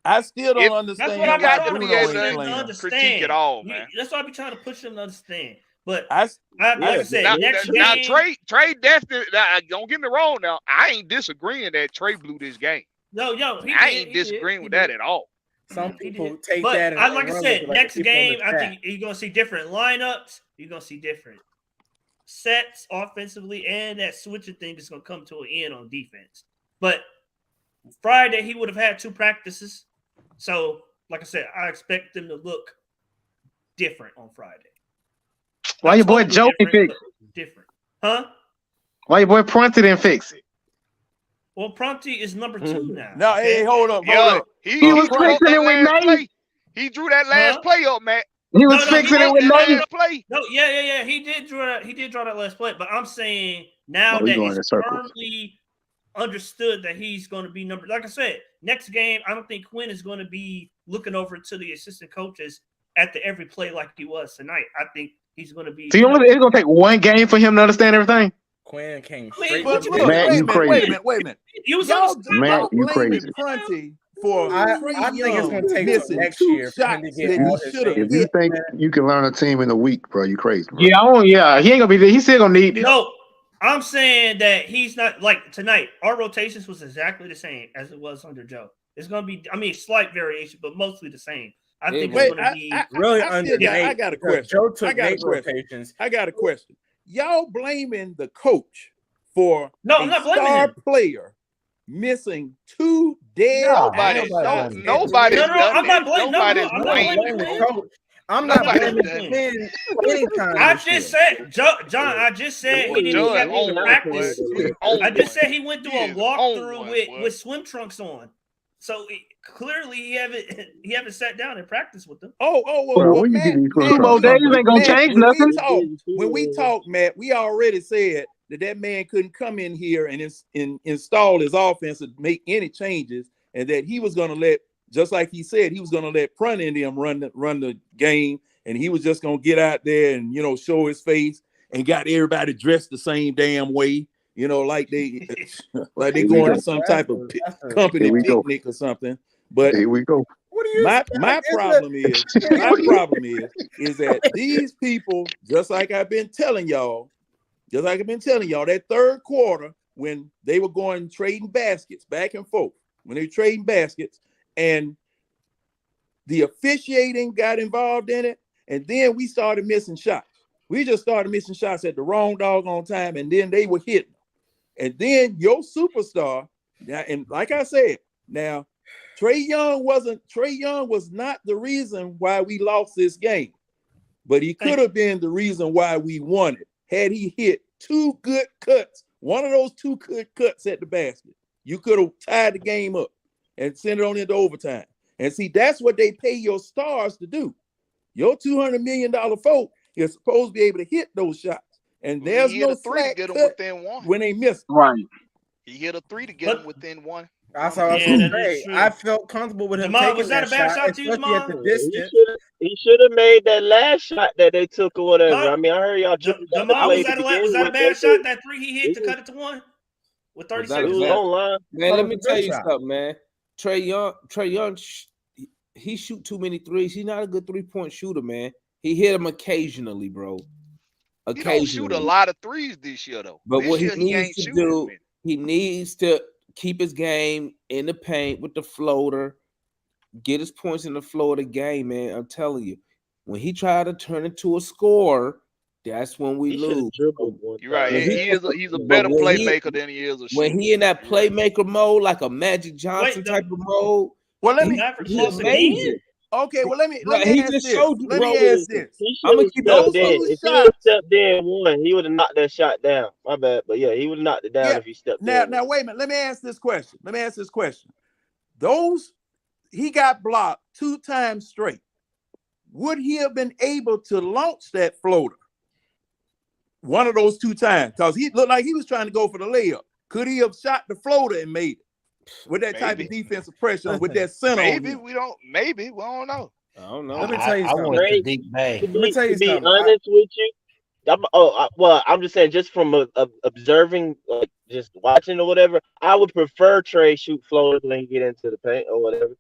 I still don't understand. That's what I'm trying to be able to understand. It all, man. That's why I be trying to push them to understand. But like I said, next game. Now Trae definitely. Don't get me wrong. Now I ain't disagreeing that Trae blew this game. I ain't disagreeing with that at all. Some people take that. But like I said, next game, I think you're gonna see different lineups. You're gonna see different sets offensively, and that switching thing is gonna come to an end on defense. But Friday, he would have had 2 practices. So, like I said, I expect them to look different on Friday. Why your boy Joe didn't fix it? Different. Huh? Why your boy Prunty didn't fix it? Well, Prunty is number 2 now. No, hey, hold up. He was fixing it with Nate. He drew that last play up, Matt. He was fixing it with Nate. No, yeah. He did draw that last play, but I'm saying now that it's firmly understood that he's going to be number. Like I said, next game, I don't think Quinn is going to be looking over to the assistant coaches at every play like he was tonight. I think he's going to be. So it's going to take one game for him to understand everything. Quinn came I mean, straight. what to you the mean? Matt, you crazy. Wait a minute. You was Y'all Matt, you blaming crazy. Prunty for I Trae think it's Young gonna take till missing next 2 year for him to shots get that all he his should have things. If you hit. think you can learn a team in a week, bro, you crazy, bro. Yeah, he ain't gonna be there. He's still gonna need it. No, I'm saying that he's not like tonight. Our rotations was exactly the same as it was under Joe. It's gonna be, I mean, slight variation, but mostly the same. I think it's gonna be really I under still Nate. got a because question. Joe took I got a Nate's question. rotations. I got a question. Y'all blaming the coach for No, I'm not blaming star him. player missing 2 dead Nobody's shots. nobody's No, done I'm that. not blaming. No, Nobody's I'm not blaming blamed Quinn. Coach. I'm not Nobody's blaming done Quinn anytime. I this just year. said, John. I just said he Well, didn't. He John had on to one, practice. boy. On I just one. said he went through He a is on walkthrough one, boy. with swim trunks on. So clearly he haven't sat down and practiced with them. Well, where you get these Two more days ain't gonna change nothing. When we talk, Matt, we already said that man couldn't come in here and install his offense and make any changes, and that he was going to let, just like he said, he was going to let Prunty and them run the game, and he was just going to get out there and show his face and got everybody dressed the same damn way, like they going to some type of company picnic or something. But here we go. My problem is that these people, just like I've been telling y'all, that third quarter when they were going trading baskets back and forth, when they were trading baskets, and the officiating got involved in it, and then we started missing shots. We just started missing shots at the wrong doggone time, and then they were hitting. And then your superstar, and like I said, now Trae Young was not the reason why we lost this game, but he could have been the reason why we won it. Had he hit 2 good cuts, one of those 2 good cuts at the basket, you could have tied the game up and sent it on into overtime. And see, that's what they pay your stars to do. Your $200 million folk is supposed to be able to hit those shots. And there's no slack get them cut within one. when they miss. Right. He hit a 3 to get them within one. That's all I was going to say. I felt comfortable with him taking that shot, especially at the distance. He should have made that last shot that they took or whatever. I mean, I heard y'all. Was that a bad shot? That 3 he hit to cut it to 1 with 30 seconds left. Man, let me tell you something, man. Trae Young, he shoot too many threes. He's not a good 3-point shooter, man. He hit them occasionally, bro. He don't shoot a lot of threes this year, though. But what he needs to do, he needs to keep his game in the paint with the floater, get his points in the flow of the game, man. I'm telling you, when he tried to turn into a scorer, that's when we lose. You're right. He's a better playmaker than he is a shooter. When he in that playmaker mode, like a Magic Johnson type of mode, well, let me. He's amazing. Okay, well, let me He ask just this. showed you, Let bro. me ask this. I'm gonna keep it there. If he would have stepped in and won, he would have knocked that shot down. My bad, but yeah, he would have knocked it down if he stepped in. Now, wait a minute. Let me ask this question. He got blocked 2 times straight. Would he have been able to launch that floater one of those 2 times? Because he looked like he was trying to go for the layup. Could he have shot the floater and made it with that type of defensive pressure with that center? Maybe we don't know. I don't know. Let me tell you something. To be something. honest with you, I'm just saying, just from observing, like just watching or whatever, I would prefer Trae shoot floaters when he get into the paint or whatever.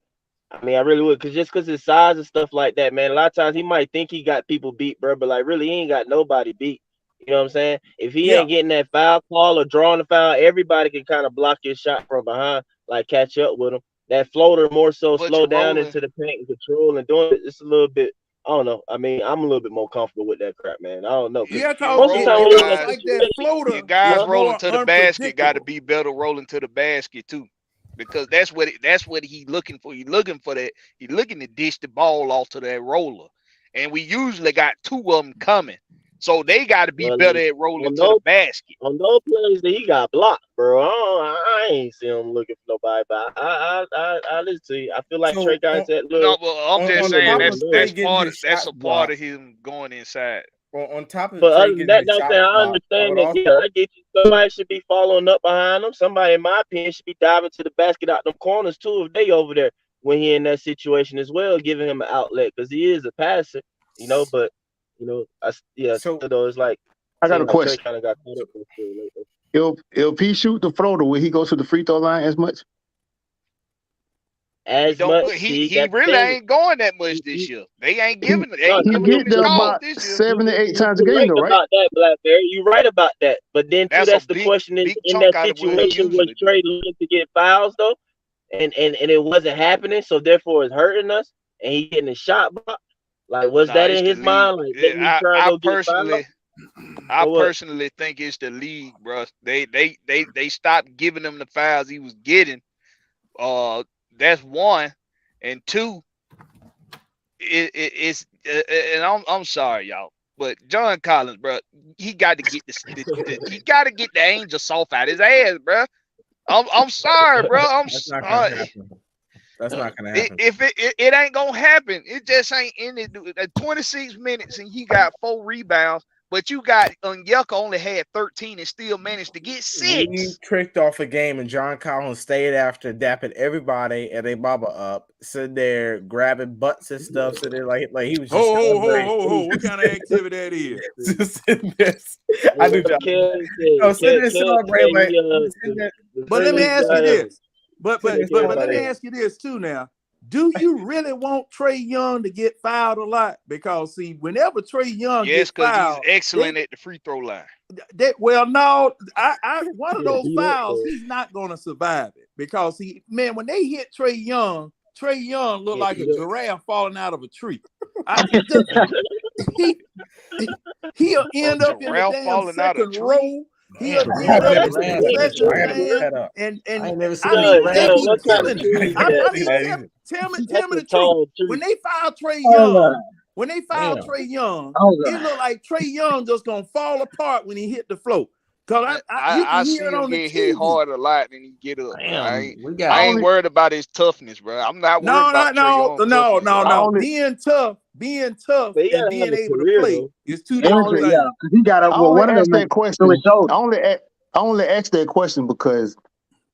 I mean, I really would, because his size and stuff like that, man. A lot of times he might think he got people beat, bro, but like really he ain't got nobody beat. You know what I'm saying? If he ain't getting that foul call or drawing the foul, everybody can kind of block his shot from behind, like catch up with him. That floater more so slow down into the paint and control and doing it. It's a little bit. I don't know. I mean, I'm a little bit more comfortable with that crap, man. I don't know. Yeah, most of the time like that floater. Your guys rolling to the basket got to be better rolling to the basket too, because that's what he looking for. He looking for that. He looking to dish the ball off to that roller, and we usually got 2 of them coming, so they got to be better at rolling to the basket. On those plays that he got blocked, bro, I ain't see him looking for nobody. But I listen to you. I feel like Trae guys said, "Look." No, but I'm just saying that's a part of him going inside. On top of but other than that, I understand that. Yeah, I get you. Somebody should be following up behind them. Somebody, in my opinion, should be diving to the basket out them corners too if they over there when he in that situation as well, giving him an outlet because he is a passer, But so it's like I got a Seems like Trae question. kind of got caught up in the lately. If he shoot the floater, will he go to the free throw line as much? As much. He That's the really thing. ain't going that much this year. They ain't giving No, him Get his there call about this year. 7 to 8 times a You're game, right though, right? about that, Blackberry. You're right about that. But then too, That's a that's the question big in chunk that out of what he situation was usually do. Trae looking to get fouls though, and it wasn't happening, so therefore it's hurting us, and he getting a shot block. Like, was Nah, that it's in the his league. mind? Like, let me try and I go get fouls. personally think it's the league, bro. They stopped giving him the fouls he was getting. That's one, and two. It's and I'm sorry, y'all, but John Collins, bro, he got to get he got to get the angel soft out his ass, bro. I'm sorry, bro. That's not gonna happen. That's not gonna happen. If it ain't gonna happen, it just ain't in it. 26 minutes and he got 4 rebounds, but you got Onyeka only had 13 and still managed to get 6. We tricked off a game, and John Collins stayed after dapping everybody at a baba up, sitting there grabbing butts and stuff. So they're like he was just What kind of activity that is? Just sitting there. I do celebrate. But let me ask you this. But let me ask you this too now. Do you really want Trae Young to get fouled a lot? Because see, whenever Trae Young gets fouled, he's excellent at the free throw line. No, one of those fouls, he's not gonna survive it. Because when they hit Trae Young looked like a giraffe falling out of a tree. He'll end up in the damn second row. He'll end up in the second man, and they be killing him. Tell me the truth. When they foul Trae Young, it looked like Trae Young just gonna fall apart when he hit the floor. Cause I see him get hit hard a lot and he get up. I ain't worried about his toughness, bro. I'm not worried about no. Being tough and being able to play is two different things. Yeah, he got one of them question. I only asked that question because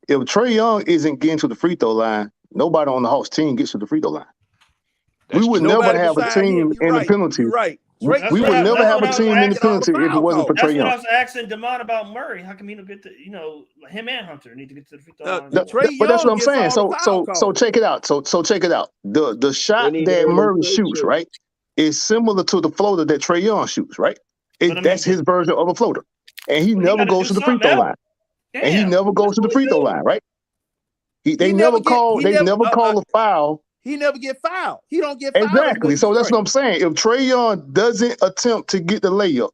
if Trae Young isn't getting to the free throw line, nobody on the Hawks team gets to the free throw line. We would never have a team in the penalty. Right. We would never have a team in the penalty if it wasn't for Trae Young. That's what I was asking Damon about Murray. How come he don't get to, him and Hunter need to get to the free throw line? But that's what I'm saying. So check it out. So check it out. The shot that Murray shoots, right, is similar to the floater that Trae Young shoots, right? That's his version of a floater. And he never goes to the free throw line. And he never goes to the free throw line, right? They never call a foul. He never get fouled. He don't get fouled. Exactly. So that's what I'm saying. If Trae Young doesn't attempt to get the layup,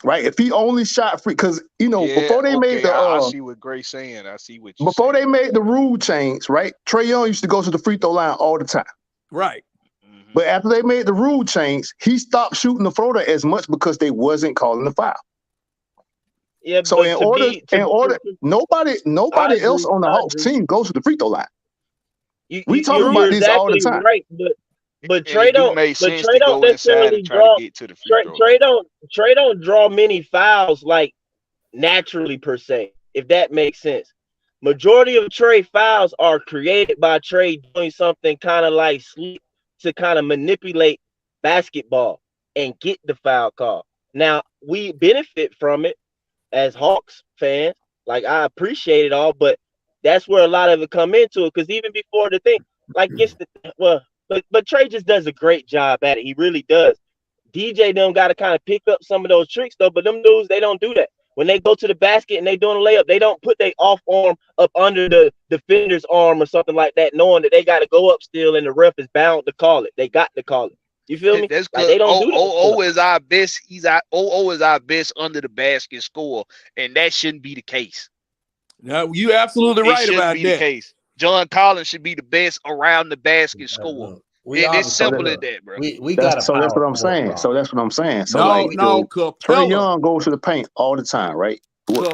right? If he only shot free, because before they made the I see what Gray's saying. I see what before they made the rule change, right? Trae Young used to go to the free throw line all the time. Right. But after they made the rule change, he stopped shooting the floater as much because they wasn't calling the foul. Yeah. So in order, nobody else on the Hawks team goes to the free throw line. We talk about this all the time. Right, but Trae don't necessarily draw. Trae don't draw many fouls like naturally per se, if that makes sense. Majority of Trae fouls are created by Trae doing something kind of like sleep to kind of manipulate basketball and get the foul call. Now we benefit from it as Hawks fans. Like, I appreciate it all, but that's where a lot of it come into it. Because even before the thing, like, but Trae just does a great job at it. He really does. DJ them got to kind of pick up some of those tricks though, but them dudes, they don't do that. When they go to the basket and they doing a layup, they don't put their off arm up under the defender's arm or something like that, knowing that they got to go up still and the ref is bound to call it. They got to call it. You feel me? That's like, they don't do that. OO is our best. OO is our best under the basket scorer, and that shouldn't be the case. No, you absolutely right about that. The case. John Collins should be the best around the basket scorer. It's simple as that, bro. That's what I'm saying. So that's what I'm saying. So Trae Young goes to the paint all the time, right?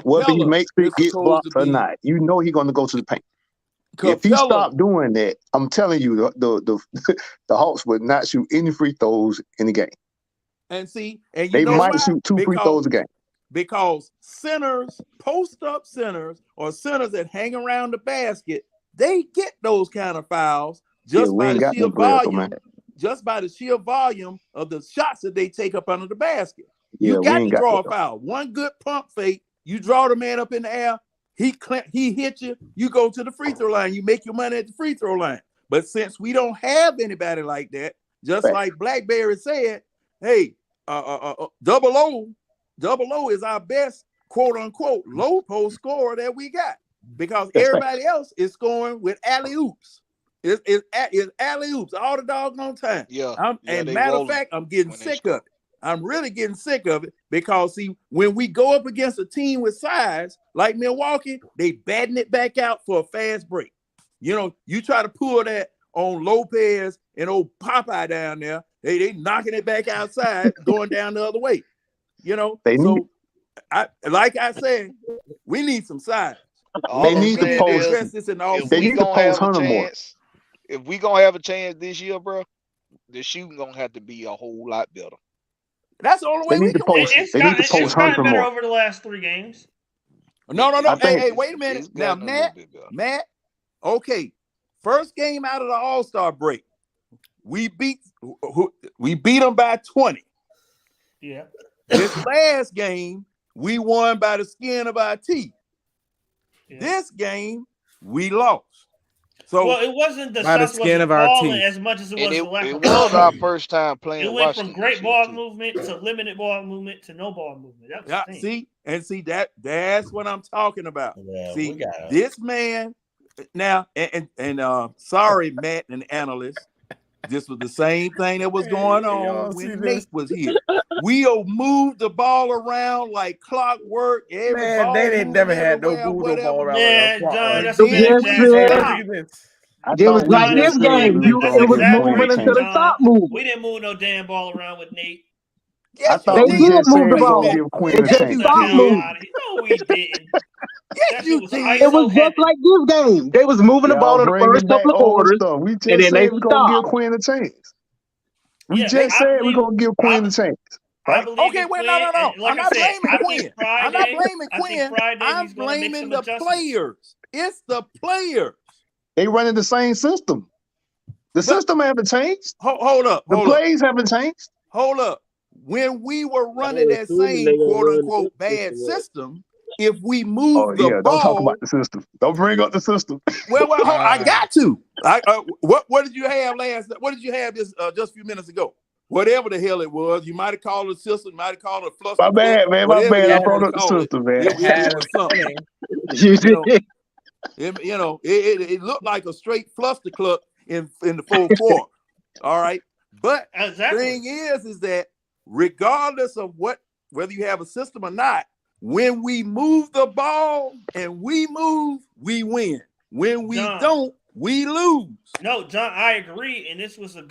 Whether he makes it get blocked or not, he's going to go to the paint. If he stopped doing that, I'm telling you, the Hawks would not shoot any free throws in the game. And they might shoot 2 free throws a game. Because centers, post-up centers, or centers that hang around the basket, they get those kind of fouls just by the sheer volume of the shots that they take up under the basket. You got to draw a foul. One good pump fake, you draw the man up in the air, he hit you, you go to the free throw line, you make your money at the free throw line. But since we don't have anybody like that, just like Blackberry said, hey, double O is our best quote unquote low post scorer that we got, because everybody else is scoring with alley oops. It's alley oops all the doggone time. And matter of fact, I'm getting sick of it. I'm really getting sick of it, because see, when we go up against a team with size like Milwaukee, they batting it back out for a fast break. You know, you try to pull that on Lopez and old Popeye down there, they knocking it back outside, going down the other way. You know, like I said, we need some size. They need to post. They need to post Hunter more. If we gonna have a chance this year, bro, the shooting gonna have to be a whole lot better. That's the only way we can win. It's gotten better over the last 3 games. No. Hey, wait a minute. Now, Matt. Okay, first game out of the All-Star break, we beat them by 20. Yeah. This last game, we won by the skin of our teeth. Yeah. This game, we lost. So, well, it wasn't the skin of our teeth as much as it was the lack of ball. It was our first time playing. It went from great ball movement to limited ball movement to no ball movement. That was see, that's what I'm talking about. Yeah, see, this man now, and sorry, Matt and analysts, this was the same thing that was going on when Nate was here. We'll move the ball around like clockwork. Man, they didn't never had no ball around. Man, John, that's it was like this game. It was moving until the top moved. We didn't move no damn ball around with Nate. Yes, they did move the ball. It just stopped moving. No, we didn't. Yes, you did. It was just like this game. They was moving the ball in the first couple of quarters, we just and then they we're gonna give Quinn a chance. We just said we're gonna give Quinn a chance. Right? Okay, wait, no. I'm not blaming Quinn. I'm not blaming Quinn. I'm blaming the players. It's the players. They running the same system. The system haven't changed. Hold up. The plays haven't changed. Hold up. When we were running that same quote unquote bad system, if we move the ball, don't talk about the system. Don't bring up the system. Well, I got to. What did you have What did you have this just a few minutes ago? Whatever the hell it was, you might have called it a system, you might have called it a fluster. My bad, man. My bad. I brought up the system, man. It looked like a straight fluster club in the full quarter. All right, but the thing is that regardless of whether you have a system or not, when we move the ball and we move, we win. When we don't, we lose. No, John, I agree. And this was the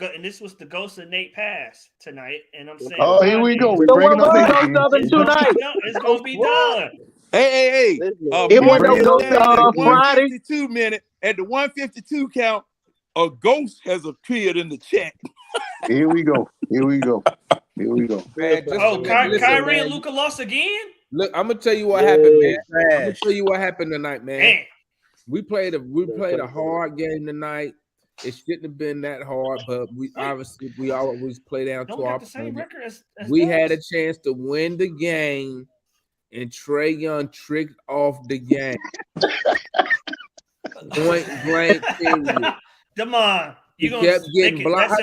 ghost of Nate pass tonight. And I'm saying, here we go. We're bringing up it's gonna be done. Hey. It went up Friday. 152 minute at the 152 count. A ghost has appeared in the chat. Here we go. Man, Kyrie and Luka lost again? Look, I'm gonna tell you what happened, man. I'm gonna tell you what happened tonight, man. We played a hard game tonight. It shouldn't have been that hard, but we always play down to our opponent. We had a chance to win the game, and Trae Young tricked off the game. Point blank period. Come on. He kept getting blocked.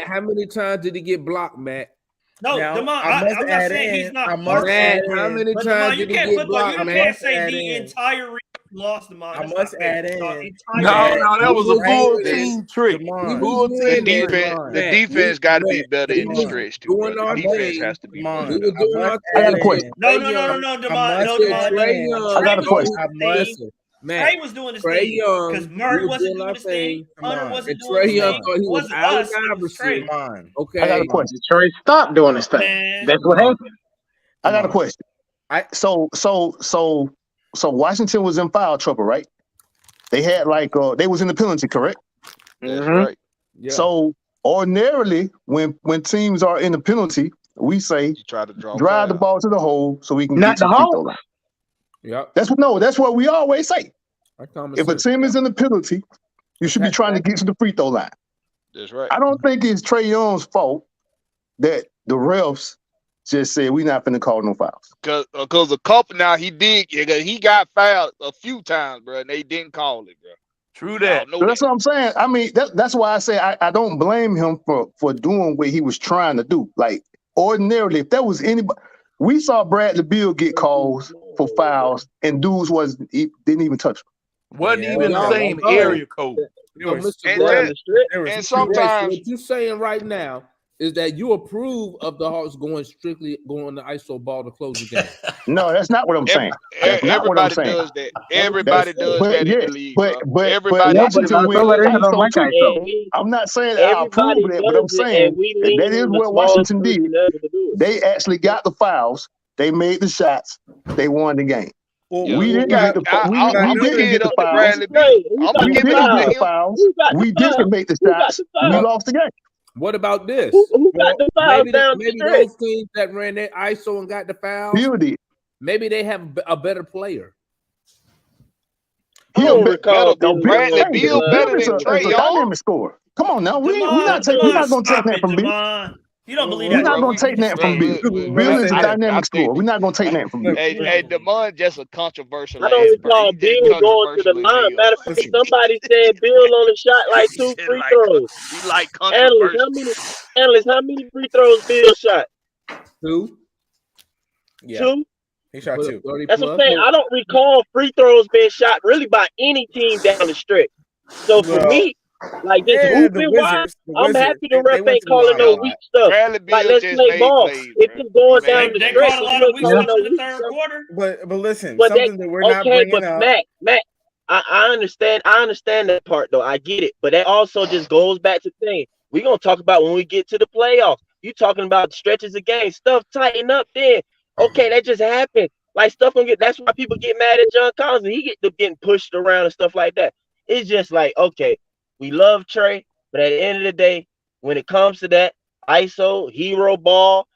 How many times did he get blocked, Matt? No, Damon, I'm not saying he's not. How many times did he get blocked, man? You can't say the entire reason lost, Damon. I must add in. No, that was a full team trick. The defense got to be better in the stretch, too. The defense has to be better. I got a question. No, Damon. I got a question. Trey was doing his thing because Murray wasn't doing his thing. Hunter wasn't doing his thing. He was Allen Iverson. Okay, I got a question. Trey stopped doing his thing. That's what happened. I got a question. So Washington was in foul trouble, right? They had they was in the penalty, correct? That's right. Yeah. So ordinarily, when teams are in the penalty, we say you try to drive the ball to the hole so we can not get the hole. Yeah, that's what we always say. If a team is in the penalty, you should be trying to get to the free throw line. That's right. I don't think it's Trae Young's fault that the refs just said we not finna call no fouls. Because a couple now he got fouled a few times, bro, and they didn't call it, bro. True that. So that's what I'm saying. I mean, that's why I say I don't blame him for doing what he was trying to do. Like ordinarily, if there was anybody, we saw Bradley Beal get calls for fouls, and dudes didn't even touch him. Wasn't even the same area code. And sometimes what you're saying right now is that you approve of the Hawks going the ISO ball to close the game. No, that's not what I'm saying. That's not what I'm saying. Does that. Everybody does that in the league. But everybody I'm not saying that I approve of that, but I'm saying that is what Washington did. They actually got the fouls. They made the shots. They won the game. We didn't get the fouls. We didn't make the shots. We lost the game. What about this? Who got the fouls down the maybe stretch? those teams that ran their ISO and got the fouls, maybe they have a better player. Bradley Beal better than Trae Young. Score. Come on now, we're not going to take that from Beal. You don't believe We're that? not going to take that from Beal. Beal is a dynamic scorer. We're not going to take that from Beal. Hey, DeMond just a controversial. I don't recall Beal going to the line. Matter of fact, somebody said Beal only shot like 2 free throws. He like controversial. Analyst, how many free throws Beal shot? 2. Yeah. 2? He shot 2. That's what I'm saying. I don't recall free throws being shot really by any team down the stretch. So for me, like this hooping wise, I'm happy the ref ain't calling no weak stuff. Like let's play ball. If it's going down the stretch, a lot of weak stuff in the third quarter. But listen, something that we're not bringing up. Matt, I understand that part though. I get it, but that also just goes back to the thing we're gonna talk about when we get to the playoffs. You talking about stretches of game, stuff tighten up then. Okay, that just happened. Like stuff gonna get. That's why people get mad at John Collins and he getting pushed around and stuff like that. It's just like, okay, we love Trae, but at the end of the day, when it comes to that ISO, hero ball,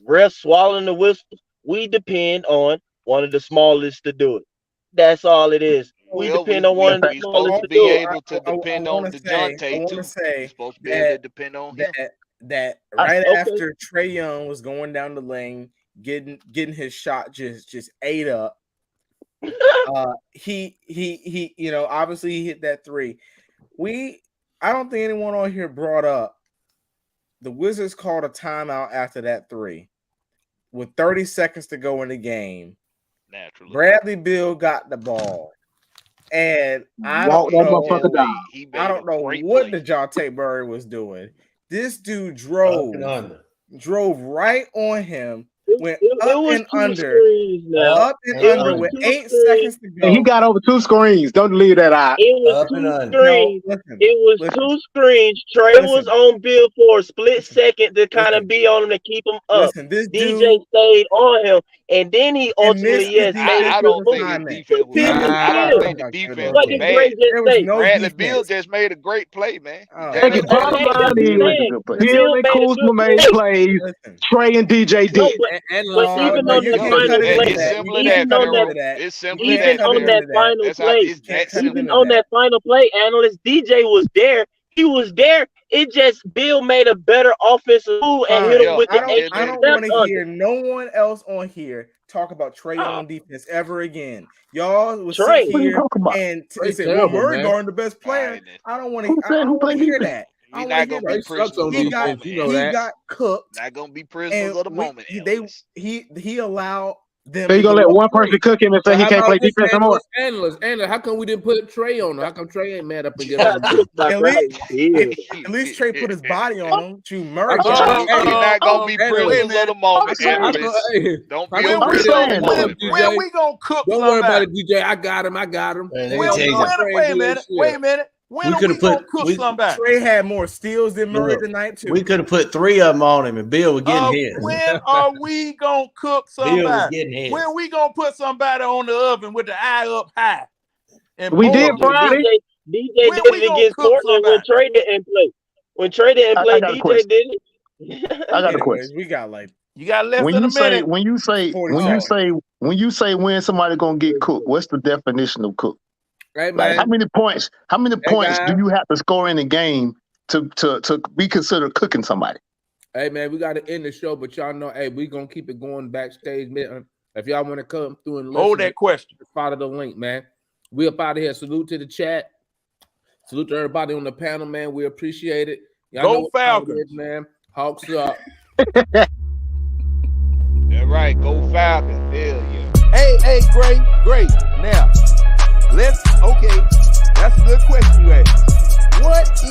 refs swallowing the whistles, we depend on one of the smallest to do it. That's all it is. We depend on one of the smallest to do it. Able to depend on DeJounte too. We're supposed to be able to depend on him. That right after Trae Young was going down the lane, getting his shot just ate up. He obviously he hit that 3. I don't think anyone on here brought up the Wizards called a timeout after that 3 with 30 seconds to go in the game. Naturally, Bradley Beal got the ball, and I don't know what DeJounte Murray was doing. This dude drove right on him. Went up and under with 8 seconds to go. And he got over 2 screens. Don't leave that out. It was 2 screens. It was 2 screens. Trae was on Bill for a split second to kind of be on him to keep him up. DJ stayed on him, and then he ultimately I don't think the defense was bad. Bradley Beal just made a great play, man. Bill and Kuzma made plays. Trae and DJ did. But even on that final play, analyst DJ was there. He was there. It just Bill made a better offensive move and hit him with the 8. I don't want to hear no one else on here talk about Trae Young defense ever again. Y'all will sit here and say, "Well, Murray guarding the best player." I don't want to hear that. We're not gonna be prisoners. He got cooked. Not gonna be prisoners of the moment. He allowed them. So you gonna let one person cook him and say he can't play defense no more? Analyst, how come we didn't put Trae on him? How come Trae ain't mad up and get on him? At least Trae put his body on him. To Murray, he's not gonna be prisoners of the moment. Don't be a prisoner of the moment. When we gonna cook? Don't worry about it, DJ. I got him. Wait a minute. When we could have put somebody. Trey had more steals than Murray tonight too. We could have put 3 of them on him, and Bill was getting his. When are we gonna cook somebody? Bill was getting his. When we gonna put somebody on the oven with the eye up high? And we did Friday. DJ did it against Portland when Trey didn't play. When Trey didn't play, DJ did it. I got a question. We got like you got less than a minute. When you say when somebody gonna get cooked, what's the definition of cook? Right, like how many points do you have to score in a game to be considered cooking somebody? Hey, man, we got to end the show, but y'all know, hey, we going to keep it going backstage. If y'all want to come through and listen, hold that question. Follow the link, man. We up out of here. Salute to the chat. Salute to everybody on the panel, man. We appreciate it. Y'all go Falcons, man. Hawks up. That's right. Go Falcons. Hell yeah. Hey, great. Now, that's a good question you asked. What